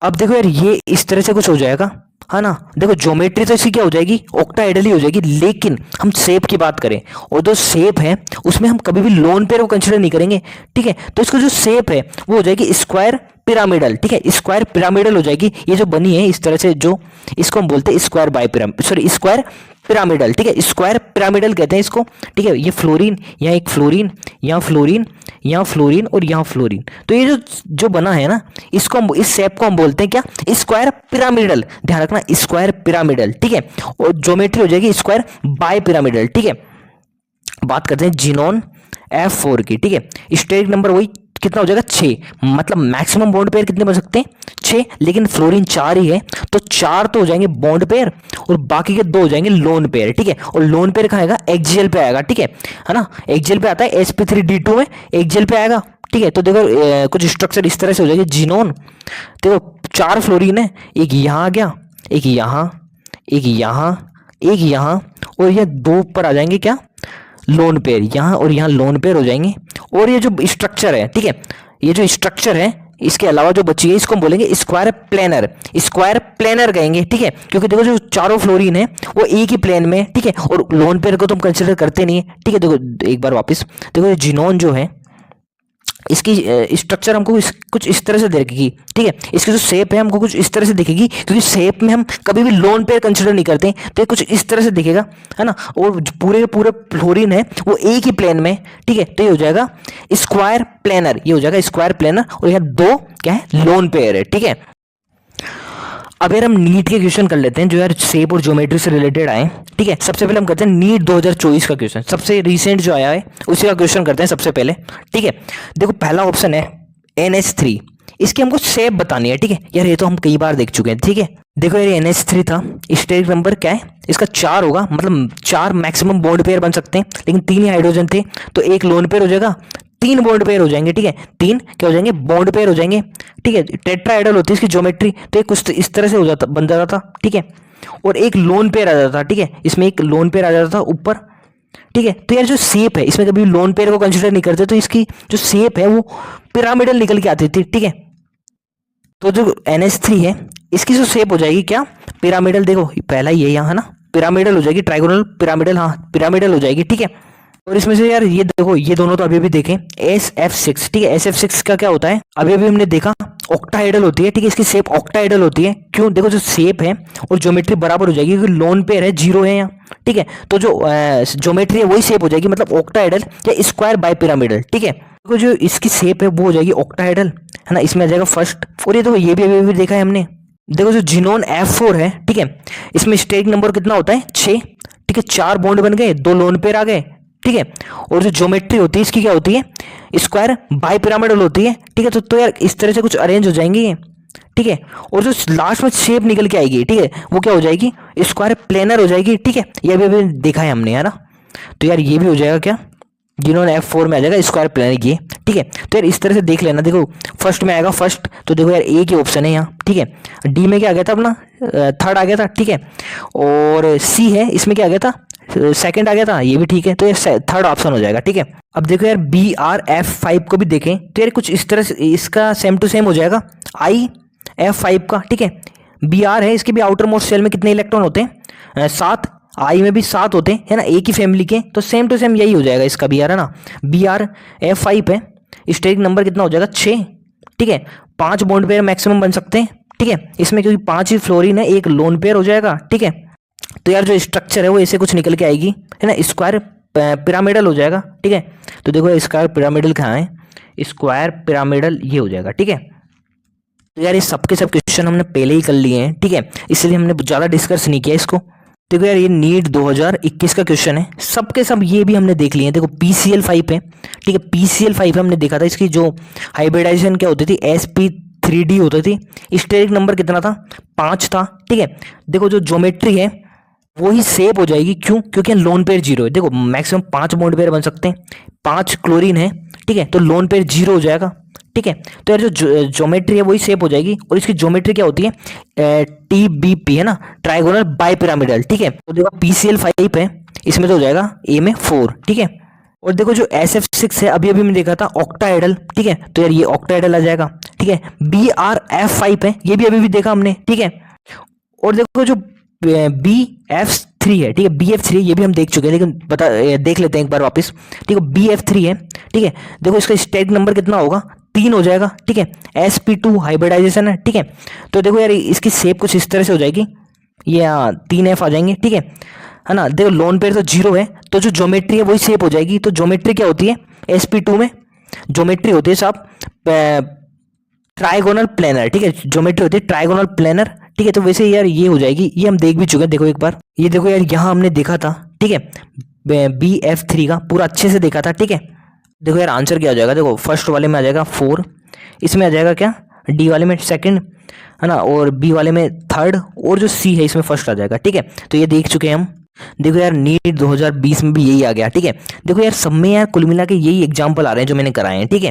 अब देखो यार ये इस तरह से कुछ हो जाएगा, है ना। देखो ज्योमेट्री तो इसकी क्या हो जाएगी? ऑक्टाहेड्रल ही हो जाएगी, लेकिन हम शेप की बात करें और जो शेप है उसमें हम कभी भी लोन पेयर को कंसीडर नहीं करेंगे। ठीक है, तो इसका जो शेप है वो हो जाएगी स्क्वायर पिरामिडल। ठीक है, स्क्वायर पिरामिडल हो जाएगी ये जो बनी है इस तरह से, जो इसको हम बोलते हैं स्क्वायर बाइपिरामिड, सॉरी स्क्वायर पिरामिडल। ठीक है, स्क्वायर पिरामिडल कहते हैं इसको। ठीक है, ये फ्लोरीन, यहाँ एक फ्लोरीन, यहाँ फ्लोरीन, यहाँ फ्लोरीन और यहाँ फ्लोरीन, तो ये जो बना है ना, इसको हम, इस शेप को हम बोलते हैं क्या? Square pyramidal. ध्यान रखना, स्क्वायर पिरामिडल। ठीक है, और ज्योमेट्री हो जाएगी स्क्वायर बाय पिरामिडल। ठीक है, बात करते हैं जिनोन F4 की। ठीक है, स्टेरिक नंबर वही कितना हो जाएगा? 6। मतलब मैक्सिमम बॉन्ड पेयर कितने बन सकते हैं? 6, लेकिन फ्लोरीन 4 ही है, तो 4 तो हो जाएंगे बॉन्ड पेयर और बाकी के 2 हो जाएंगे लोन पेयर। ठीक है, और लोन पेयर कहाँ आएगा? एक्सियल पे आएगा। ठीक है ना, एक्सियल पे आता है sp3d2 में, एक्सियल पे आएगा। ठीक है, तो देखो कुछ स्ट्रक्चर इस तरह से हो जाएगी जिनोन। देखो 4 फ्लोरीन है, एक यहाँ आ गया, एक यहाँ, एक यहाँ, एक यहाँ, और ये 2 ऊपर आ जाएंगे क्या? लोन पेयर, यहाँ और यहाँ लोन पेयर हो जाएंगे। और ये जो स्ट्रक्चर है, ठीक है, ये जो स्ट्रक्चर है इसके अलावा जो बची है इसको हम बोलेंगे स्क्वायर प्लेनर, स्क्वायर प्लेनर कहेंगे। ठीक है, क्योंकि देखो जो चारों फ्लोरीन है वो एक ही प्लेन में। ठीक है, और लोन पेयर को तो हम कंसिडर करते नहीं है। ठीक है, देखो एक बार वापस देखो, ये जिनोन जो है इसकी स्ट्रक्चर हमको कुछ इस तरह से दिखेगी। ठीक है, इसकी जो शेप है हमको कुछ इस तरह से दिखेगी, क्योंकि शेप में हम कभी भी लोन पेयर कंसिडर नहीं करते, तो ये कुछ इस तरह से दिखेगा, है ना। और पूरे पूरे फ्लोरीन है वो एक ही प्लेन में। ठीक है, तो ये हो जाएगा स्क्वायर प्लेनर, ये हो जाएगा स्क्वायर प्लेनर, और यहाँ 2 क्या है? लोन पेयर है। ठीक है, अब यार हम नीट के क्वेश्चन कर लेते हैं जो यार शेप और ज्योमेट्री से रिलेटेड आए। ठीक है, सबसे पहले हम करते हैं नीट 2024 का क्वेश्चन, सबसे रिसेंट जो आया है उसी का क्वेश्चन करते हैं सबसे पहले। ठीक है, देखो पहला ऑप्शन है NH3, इसकी हमको शेप बतानी है। ठीक है, यार ये तो हम कई बार देख चुके हैं। ठीक है, देखो यार NH3 था, स्टेरिक नंबर क्या है इसका? 4 होगा, मतलब 4 मैक्सिमम बॉन्ड पेयर बन सकते हैं, लेकिन 3 ही हाइड्रोजन थे, तो एक लोन पेयर हो जाएगा, 3 बॉन्ड पेयर हो जाएंगे। ठीक है, 3 क्या हो जाएंगे? बॉन्ड पेयर हो जाएंगे। ठीक है, टेट्राहेड्रल होती है इसकी ज्योमेट्री, तो ये कुछ इस तरह से हो जाता, बन जाता था। ठीक है, और एक लोन पेयर आ जाता था। ठीक है, इसमें एक लोन पेयर आ जाता था ऊपर। ठीक है, तो यार जो शेप है इसमें कभी लोन पेयर को कंसिडर नहीं करते, तो इसकी जो शेप है वो पिरामिडल निकल के आती थी। ठीक है, तो जो NH3 है इसकी जो शेप हो जाएगी क्या? पिरामिडल। देखो पहला ही है यहाँ, है ना, पिरामिडल हो जाएगी, ट्राइगोनल पिरामिडल, हाँ पिरामिडल हो जाएगी। ठीक है, और इसमें से यार ये देखो, ये दोनों तो अभी भी देखें SF6। ठीक है, SF6 का क्या होता है? अभी अभी हमने देखा ऑक्टाहेड्रल होती है। ठीक है, इसकी शेप ऑक्टाहेड्रल होती है। क्यों? देखो जो शेप है और ज्योमेट्री बराबर हो जाएगी, क्योंकि लोन पेयर है, 0 है यहाँ। ठीक है, तो जो ज्योमेट्री है वही शेप हो जाएगी, मतलब ऑक्टाहेड्रल या स्क्वायर बाय पिरामिडल। ठीक है, देखो जो इसकी शेप है वो हो जाएगी ऑक्टाहेड्रल, है ना, इसमें आ जाएगा फर्स्ट। और ये देखो ये भी अभी देखा है हमने, देखो जो जिनोन F4 है, ठीक है, इसमें स्टेरिक नंबर कितना होता है? 6। ठीक है, 4 बॉन्ड बन गए, 2 लोन पेयर आ गए। ठीक है, और जो ज्योमेट्री होती है इसकी क्या होती है? स्क्वायर बाय पिरामिडल होती है। ठीक है, तो यार इस तरह से कुछ अरेंज हो जाएंगे ये, ठीक है, और जो लास्ट में शेप निकल के आएगी, ठीक है, वो क्या हो जाएगी, स्क्वायर प्लेनर हो जाएगी, ठीक है। ये अभी देखा है हमने, है ना। तो यार ये भी हो जाएगा क्या, जिन्होंने F4 में आ जाएगा स्क्वायर प्लेनर ये, ठीक है। तो यार इस तरह से देख लेना, देखो फर्स्ट में आएगा फर्स्ट, तो देखो यार एक ही ऑप्शन है यहाँ, ठीक है। डी में क्या आ गया था अपना, थर्ड आ गया था, ठीक है। और सी है, इसमें क्या आ गया था, सेकंड आ गया था, ये भी ठीक है। तो ये थर्ड ऑप्शन हो जाएगा, ठीक है। अब देखो यार BR F5 को भी देखें तो यार कुछ इस तरह से इसका सेम टू सेम हो जाएगा IF5 का, ठीक है। BR है, इसके भी आउटर मोस्ट शेल में कितने इलेक्ट्रॉन होते हैं, 7, आई में भी 7 होते हैं, है ना, एक ही फैमिली के। तो सेम टू सेम यही हो जाएगा इसका भी यार, है ना। BR F5 है, स्टेरिक नंबर कितना हो जाएगा 6, ठीक है। 5 बॉन्ड पेयर मैक्सिमम बन सकते हैं, ठीक है, इसमें क्योंकि 5 ही फ्लोरीन है, एक लोन पेयर हो जाएगा, ठीक है। तो यार जो स्ट्रक्चर है वो ऐसे कुछ निकल के आएगी, है ना, स्क्वायर पिरामिडल हो जाएगा, ठीक है। तो देखो स्क्वायर पिरामिडल कहाँ है, स्क्वायर पिरामिडल ये हो जाएगा, ठीक है। तो यार ये सबके सब क्वेश्चन हमने पहले ही कर लिए हैं, ठीक है, इसलिए हमने ज़्यादा डिस्कस नहीं किया इसको। देखो यार ये नीट 2021 का क्वेश्चन है, सबके सब ये भी हमने देख लिए हैं। देखो PCl5 है, ठीक है, PCl5 हमने देखा था, इसकी जो हाइब्रिडाइजेशन क्या होती थी, sp3d होती थी। स्टेरिक नंबर कितना था, 5 था, ठीक है। देखो जो ज्योमेट्री है वो ही सेप हो जाएगी, क्यों, क्योंकि लोन पेयर 0 है। देखो मैक्सिमम 5 बॉन्ड पेयर बन सकते हैं, 5 क्लोरीन है, ठीक है, तो लोन पेयर 0 हो जाएगा, ठीक है। तो यार जो ज्योमेट्री है वही सेप हो जाएगी, और इसकी ज्योमेट्री क्या होती है, TBP है ना, ट्राइगोनल बाइपिरामिडल, ठीक है। तो देखो PCl5 है, इसमें तो हो जाएगा A में 4, ठीक है। और देखो जो SF6 है, अभी अभी मैं देखा था ऑक्टाहेड्रल, ठीक है, तो यार ये ऑक्टाहेड्रल आ जाएगा, ठीक है। BRF5 है, ये भी अभी भी देखा हमने, ठीक है। और देखो जो BF3 है, ठीक है, BF3 ये भी हम देख चुके हैं, लेकिन देख लेते हैं एक बार वापस, ठीक है। BF3 है, ठीक है, देखो इसका स्टेरिक नंबर कितना होगा, 3 हो जाएगा, ठीक है। sp2 हाइब्रिडाइजेशन है, ठीक है। तो देखो यार इसकी शेप कुछ इस तरह से हो जाएगी, ये 3F आ जाएंगे, ठीक है ना। देखो लोन पेयर तो 0 है, तो जो ज्योमेट्री है वही शेप हो जाएगी। तो ज्योमेट्री क्या होती है, sp2 में ज्योमेट्री होती है साहब ट्राइगोनल प्लेनर, ठीक है, ज्योमेट्री होती है ट्राइगोनल प्लेनर, ठीक है। तो वैसे यार ये हो जाएगी, ये हम देख भी चुके हैं, देखो एक बार ये देखो यार यहाँ हमने देखा था, ठीक है, BF3 का पूरा अच्छे से देखा था, ठीक है। देखो यार आंसर क्या हो जाएगा, देखो फर्स्ट वाले में आ जाएगा 4, इसमें आ जाएगा क्या, डी वाले में सेकंड, है ना, और बी वाले में थर्ड, और जो सी है इसमें फर्स्ट आ जाएगा, ठीक है। तो ये देख चुके हैं हम। देखो यार नीट 2020 में भी यही आ गया, ठीक है। देखो यार सब में यार कुल मिला के यही एग्जाम्पल आ रहे हैं जो मैंने कराए हैं, ठीक है।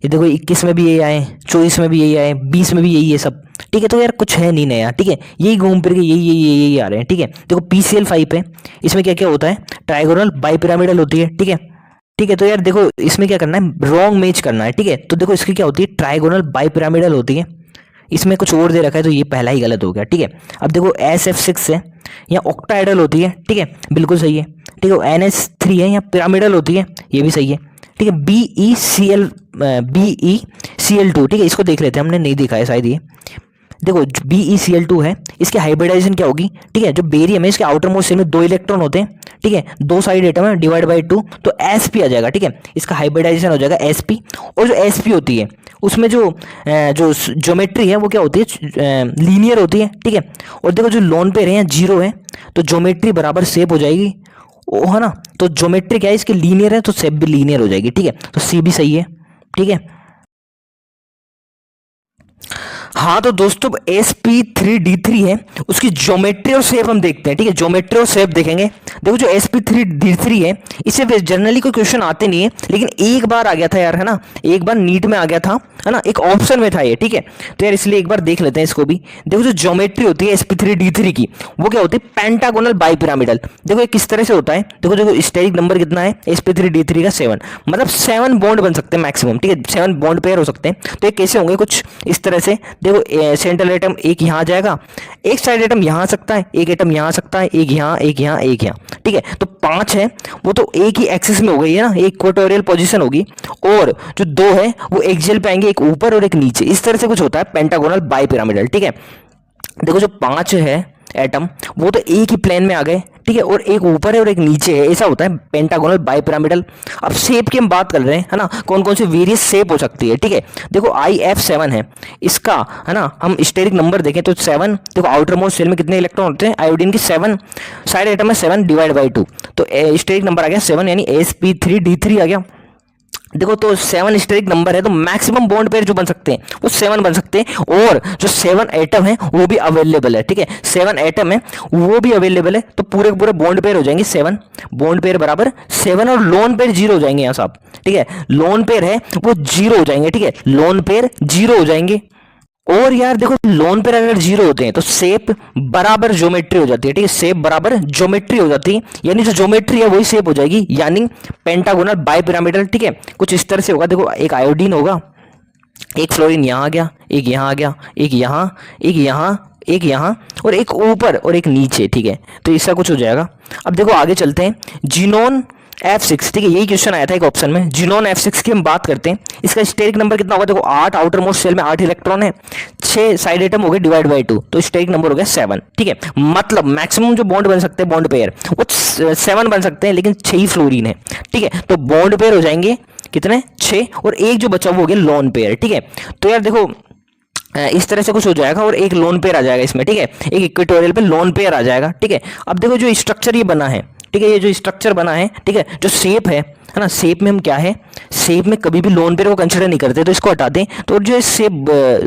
ये देखो 21 में भी यही आए, 24 में भी यही आए, 20 में भी यही है सब, ठीक है। तो यार कुछ है नहीं नया, ठीक है, यही घूम फिर के यही आ रहे हैं, ठीक है। देखो PCl5 है, इसमें क्या क्या होता है, ट्राइगोनल बाइपिरामिडल होती है, ठीक है, ठीक है। तो यार देखो इसमें क्या करना है, रॉन्ग मैच करना है, ठीक है। तो देखो इसकी क्या होती है, ट्राइगोनल बाइपिरामिडल होती है, इसमें कुछ और दे रखा है, तो ये पहला ही गलत हो गया, ठीक है। अब देखो SF6 है, यहाँ ऑक्टाहेड्रल होती है, ठीक है, बिल्कुल सही है, ठीक है। NH3 है, यहाँ पिरामिडल होती है, ये भी सही है, ठीक है। BeCl2, ठीक है, इसको देख लेते हैं, हमने नहीं देखा है शायद ये। देखो BeCl2 है, इसकी हाइब्रिडाइजेशन क्या होगी, ठीक है, जो बेरियम है इसके आउटर मोस्ट शेल में 2 इलेक्ट्रॉन होते हैं, ठीक है, 2 साइड एटम है, डिवाइड बाई 2, तो sp आ जाएगा, ठीक है। इसका हाइब्रिडाइजेशन हो जाएगा sp, और जो sp होती है उसमें जो ज्योमेट्री है वो क्या होती है, लीनियर होती है, ठीक है। और देखो जो लोन पेयर है यहाँ 0 है, तो ज्योमेट्री बराबर शेप हो जाएगी, ओ है ना। तो ज्योमेट्री क्या है इसकी, लीनियर है, तो शेप भी लीनियर हो जाएगी, ठीक है। तो सी भी सही है, ठीक है। हाँ तो दोस्तों sp3d3 है, उसकी ज्योमेट्री और शेप हम देखते हैं, ठीक है, ज्योमेट्री और शेप देखेंगे। देखो जो sp3d3 है, इससे जनरली कोई क्वेश्चन आते नहीं है, लेकिन एक बार आ गया था यार, है ना, एक बार नीट में आ गया था, है ना, एक ऑप्शन में था ये, ठीक है। तो यार इसलिए एक बार देख लेते हैं इसको भी। देखो जो ज्योमेट्री होती है sp3d3 की, वो क्या होती है, पेंटागोनल बाइपिरामिडल। देखो ये किस तरह से होता है, देखो देखो स्टेरिक नंबर कितना है sp3d3 का 7, मतलब 7 बॉन्ड बन सकते हैं मैक्सिमम, ठीक है, 7 बॉन्ड पेयर हो सकते हैं। तो ये कैसे होंगे, कुछ इस तरह से। देखो सेंट्रल एटम एक यहाँ आ जाएगा, एक साइड एटम यहाँ आ सकता है, एक एटम यहाँ आ सकता है, एक यहाँ, एक यहाँ, एक यहाँ, ठीक है। तो 5 है वो तो एक ही एक्सिस में हो गई है ना, एक इक्वेटोरियल पोजीशन होगी, और जो 2 है वो एक्सियल पे आएंगे, एक ऊपर और एक नीचे, इस तरह से कुछ होता है पेंटागोनल बाइपिरामिडल, ठीक है। देखो जो 5 है एटम वो तो एक ही प्लेन में आ गए, ठीक है, और एक ऊपर है और एक नीचे है, ऐसा होता है पेंटागोनल बाइपिरामिडल। अब शेप की हम बात कर रहे हैं, है ना, कौन कौन सी वेरियस शेप हो सकती है, ठीक है। देखो IF7 है इसका, है ना, हम स्टेरिक नंबर देखें तो 7, देखो आउटर मोस्ट शेल में कितने इलेक्ट्रॉन होते हैं, आयोडीन की 7, साइड एटम है 7 डिवाइड बाई 2, तो स्टेरिक नंबर आ गया 7, यानी sp3d3 आ गया। देखो तो 7 स्टेरिक नंबर है तो मैक्सिमम बॉन्ड पेयर जो बन सकते हैं वो 7 बन सकते हैं, और जो 7 एटम है वो भी अवेलेबल है। ठीक है, 7 एटम है वो भी अवेलेबल है, तो पूरे के पूरे बॉन्ड पेयर हो जाएंगे 7, बॉन्ड पेयर बराबर 7, और लोन पेयर 0 हो जाएंगे यहाँ साहब। ठीक है, लोन पेयर है वो 0 हो जाएंगे। ठीक है, लोन पेयर 0 हो जाएंगे। और यार देखो लोन पेयर अगर 0 होते हैं तो शेप बराबर ज्योमेट्री हो जाती है। ठीक है, शेप बराबर ज्योमेट्री हो जाती है, यानी जो ज्योमेट्री है वही शेप हो जाएगी, यानी पेंटागोनल बाइपिरामिडल। ठीक है, कुछ इस तरह से होगा। देखो एक आयोडीन होगा, एक फ्लोरीन यहाँ आ गया, एक यहाँ आ गया, एक यहाँ, एक यहाँ, एक यहाँ, और एक ऊपर और एक नीचे। ठीक है, तो ऐसा कुछ हो जाएगा। अब देखो आगे चलते हैं, जिनोन F6। ठीक है, यही क्वेश्चन आया था एक ऑप्शन में, जिनोन F6 की हम बात करते हैं। इसका स्टेरिक नंबर कितना होगा, देखो 8, आउटर मोस्ट शेल में 8 इलेक्ट्रॉन है, 6 साइड एटम हो गए डिवाइड बाई 2, तो स्टेरिक नंबर हो गया 7। ठीक है, मतलब मैक्सिमम जो बॉन्ड बन सकते हैं बॉन्ड पेयर वो 7 बन सकते हैं, लेकिन 6 ही फ्लोरीन है। ठीक है, तो बॉन्ड पेयर हो जाएंगे कितने, 6, और एक जो बचा वो हो गया लोन पेयर। ठीक है, तो यार देखो इस तरह से कुछ हो जाएगा, और एक लोन पेयर आ जाएगा इसमें। ठीक है, एक इक्वेटोरियल पे लोन पेयर आ जाएगा। ठीक है, अब देखो जो स्ट्रक्चर ये बना है, ठीक है, ये जो स्ट्रक्चर बना है, ठीक है, जो शेप है ना, शेप में हम क्या है, शेप में कभी भी लोन पेयर को कंसिडर नहीं करते, तो इसको हटा दें, तो जो शेप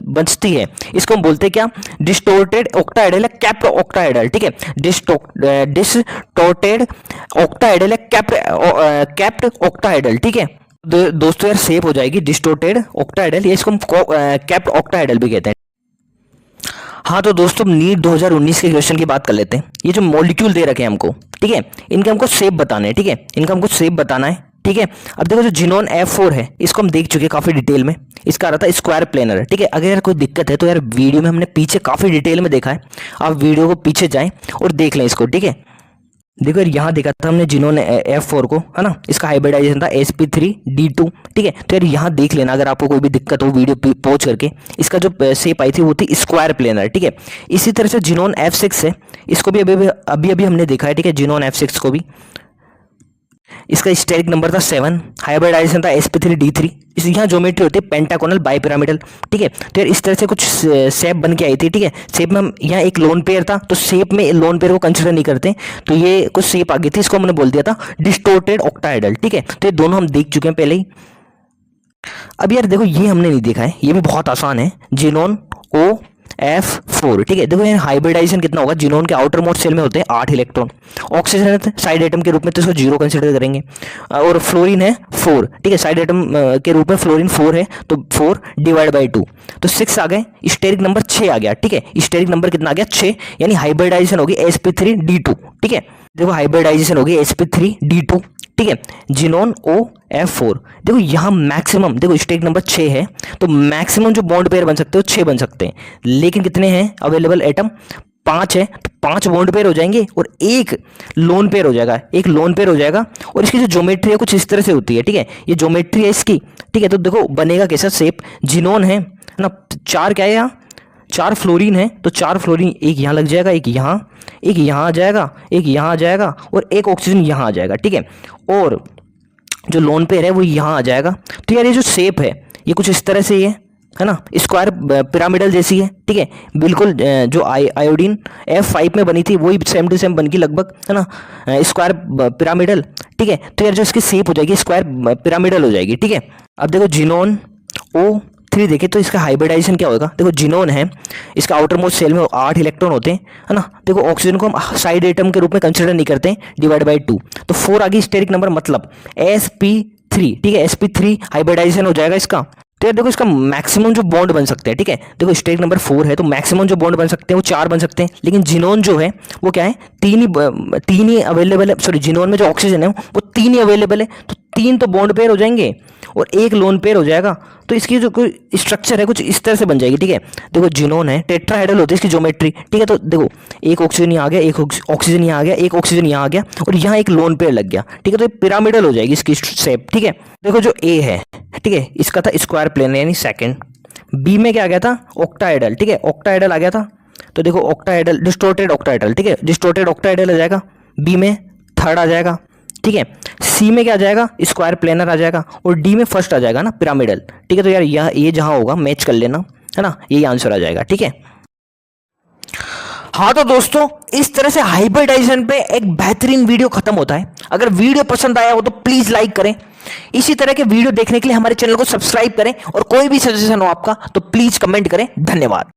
बचती है इसको हम बोलते हैं क्या, डिस्टोर्टेड ऑक्टाहेड्रल या कैप्ड ऑक्टाहेड्रल। ठीक है, डिस्टोर्टेड ऑक्टाहेड्रल या कैप्ड ऑक्टाहेड्रल। ठीक है, दोस्तों यार शेप हो जाएगी डिस्टोर्टेड ऑक्टाहेड्रल, या इसको हम कैप्ड ऑक्टाहेड्रल भी कहते हैं। हाँ तो दोस्तों नीट 2019 के क्वेश्चन की बात कर लेते हैं। ये जो मॉलिक्यूल दे रखे हैं हमको, ठीक है, इनके हमको शेप बताने हैं। ठीक है, इनका हमको शेप बताना है। ठीक है, अब देखो जो जिनोन F4 है इसको हम देख चुके हैं काफी डिटेल में, इसका आ रहा था स्क्वायर प्लेनर। ठीक है, अगर यार कोई दिक्कत है तो यार वीडियो में हमने पीछे काफी डिटेल में देखा है, आप वीडियो को पीछे जाएं और देख लें इसको। ठीक है, देखो यार यहाँ देखा था हमने जिन्होंने F4 को, है ना, इसका हाइब्रिडाइजेशन था sp3d2। ठीक है, तो यार यहाँ देख लेना अगर आपको कोई भी दिक्कत हो वीडियो पॉज करके। इसका जो शेप आई थी वो थी स्क्वायर प्लेनर। ठीक है, इसी तरह से जिनोन F6 है, इसको भी अभी हमने देखा है। ठीक है, जिनोन F6 को भी, इसका स्टेरिक नंबर था 7, हाइब्रिडाइजेशन था sp3d3। इस यहाँ ज्योमेट्री होती है पेंटागोनल बाइपिरामिडल। ठीक है, तो यार इस तरह से कुछ शेप बन के आई थी। ठीक है, शेप में हम यहाँ एक लोन पेयर था, तो शेप में लोन पेयर को कंसिडर नहीं करते, तो ये कुछ शेप आ गई थी, इसको हमने बोल दिया था डिस्टोर्टेड ऑक्टाहेड्रल। ठीक है, तो ये दोनों हम देख चुके हैं पहले ही। अब यार देखो ये हमने नहीं देखा है, ये भी बहुत आसान है, जिनोन OF4। ठीक है, देखो यहाँ हाइब्रिडाइजेशन कितना होगा, जिनोन के आउटर मोस्ट सेल में होते हैं 8 इलेक्ट्रॉन, ऑक्सीजन साइड एटम के रूप में तो इसको 0 कंसिडर करेंगे, और फ्लोरीन है 4। ठीक है, साइड एटम के रूप में फ्लोरीन 4 है, तो 4 डिवाइड बाई 2, तो 6 आ गए, स्टेरिक नंबर 6 आ गया। ठीक है, स्टेरिक नंबर कितना आ गया, 6, यानी हाइब्रिडाइजेशन होगी sp3d2। ठीक है, देखो हाइब्रिडाइजेशन होगी sp3d2। ठीक है, जिनोन OF4। देखो यहाँ मैक्सिमम, देखो स्टेरिक नंबर 6 है, तो मैक्सिमम जो बॉन्ड पेयर बन सकते हो 6 बन सकते हैं, लेकिन कितने हैं अवेलेबल एटम, 5 है, तो 5 बॉन्ड पेयर हो जाएंगे और एक लोन पेयर हो जाएगा, एक लोन पेयर हो जाएगा। और इसकी जो ज्योमेट्री है कुछ इस तरह से होती है। ठीक है, ये ज्योमेट्री है इसकी। ठीक है, तो देखो बनेगा कैसा शेप, जिनोन है ना, 4 क्या है यहाँ, 4 फ्लोरीन है, तो 4 फ्लोरीन एक यहाँ लग जाएगा, एक यहाँ आ जाएगा, एक यहाँ आ जाएगा, और एक ऑक्सीजन यहाँ आ जाएगा। ठीक है, और जो लोन पेयर है वो यहाँ आ जाएगा। तो यार ये जो शेप है ये कुछ इस तरह से ही है ना, स्क्वायर पिरामिडल जैसी है। ठीक है, बिल्कुल जो आयोडीन F5 में बनी थी वही सेम टू सेम बन की लगभग, है ना, स्क्वायर पिरामिडल। ठीक है, तो यार जो इसकी शेप हो जाएगी स्क्वायर पिरामिडल हो जाएगी। ठीक है, अब देखो जिनोन O3 देखे तो इसका हाइब्रिडाइजेशन क्या होगा, देखो जिनोन है, इसका आउटर मोस्ट सेल में 8 इलेक्ट्रॉन होते हैं, है ना, देखो ऑक्सीजन को हम साइड एटम के रूप में कंसिडर नहीं करते, डिवाइड बाई 2, तो 4 आ गई स्टेरिक नंबर, मतलब sp3। ठीक है, sp3 हाइब्रिडाइजेशन हो जाएगा इसका। तो यार देखो इसका मैक्सिमम जो बॉन्ड बन सकते हैं, ठीक है, देखो स्टेरिक नंबर 4 है, तो मैक्सिमम जो बॉन्ड बन सकते हैं वो 4 बन सकते हैं, लेकिन जिनोन जो है वो क्या है, 3 ही अवेलेबल है। सॉरी, जिनोन में जो ऑक्सीजन है वो 3 ही अवेलेबल है, तो 3 तो बॉन्ड पेयर हो जाएंगे और एक लोन पेयर हो जाएगा। तो इसकी जो कोई स्ट्रक्चर है कुछ इस तरह से बन जाएगी। ठीक है, देखो जिनोन है, टेट्राहेड्रल होती है इसकी ज्योमेट्री। ठीक है, तो देखो एक ऑक्सीजन यहाँ आ गया, एक ऑक्सीजन यहाँ आ गया, एक ऑक्सीजन यहाँ आ गया, और यहाँ एक लोन पेयर लग गया। ठीक है, तो ये पिरामिडल हो जाएगी इसकी शेप। ठीक है, देखो जो ए है, ठीक है, इसका था स्क्वायर प्लेन यानी सेकंड। बी में क्या आ गया था, ऑक्टाहेड्रल। ठीक है, ऑक्टाहेड्रल आ गया था, तो देखो ऑक्टाहेड्रल, डिस्टोर्टेड ऑक्टाहेड्रल। ठीक है, डिस्टोर्टेड ऑक्टाहेड्रल आ जाएगा, बी में थर्ड आ जाएगा। ठीक है, सी में क्या आ जाएगा, स्क्वायर प्लेनर आ जाएगा, और डी में फर्स्ट आ जाएगा ना, पिरामिडल। ठीक है, तो यार ये जहां होगा मैच कर लेना, है ना, यही आंसर आ जाएगा। ठीक है, हाँ तो दोस्तों इस तरह से हाइब्रिडाइजेशन पे एक बेहतरीन वीडियो खत्म होता है। अगर वीडियो पसंद आया हो तो प्लीज लाइक करें। इसी तरह के वीडियो देखने के लिए हमारे चैनल को सब्सक्राइब करें और कोई भी सजेशन हो आपका तो प्लीज कमेंट करें। धन्यवाद।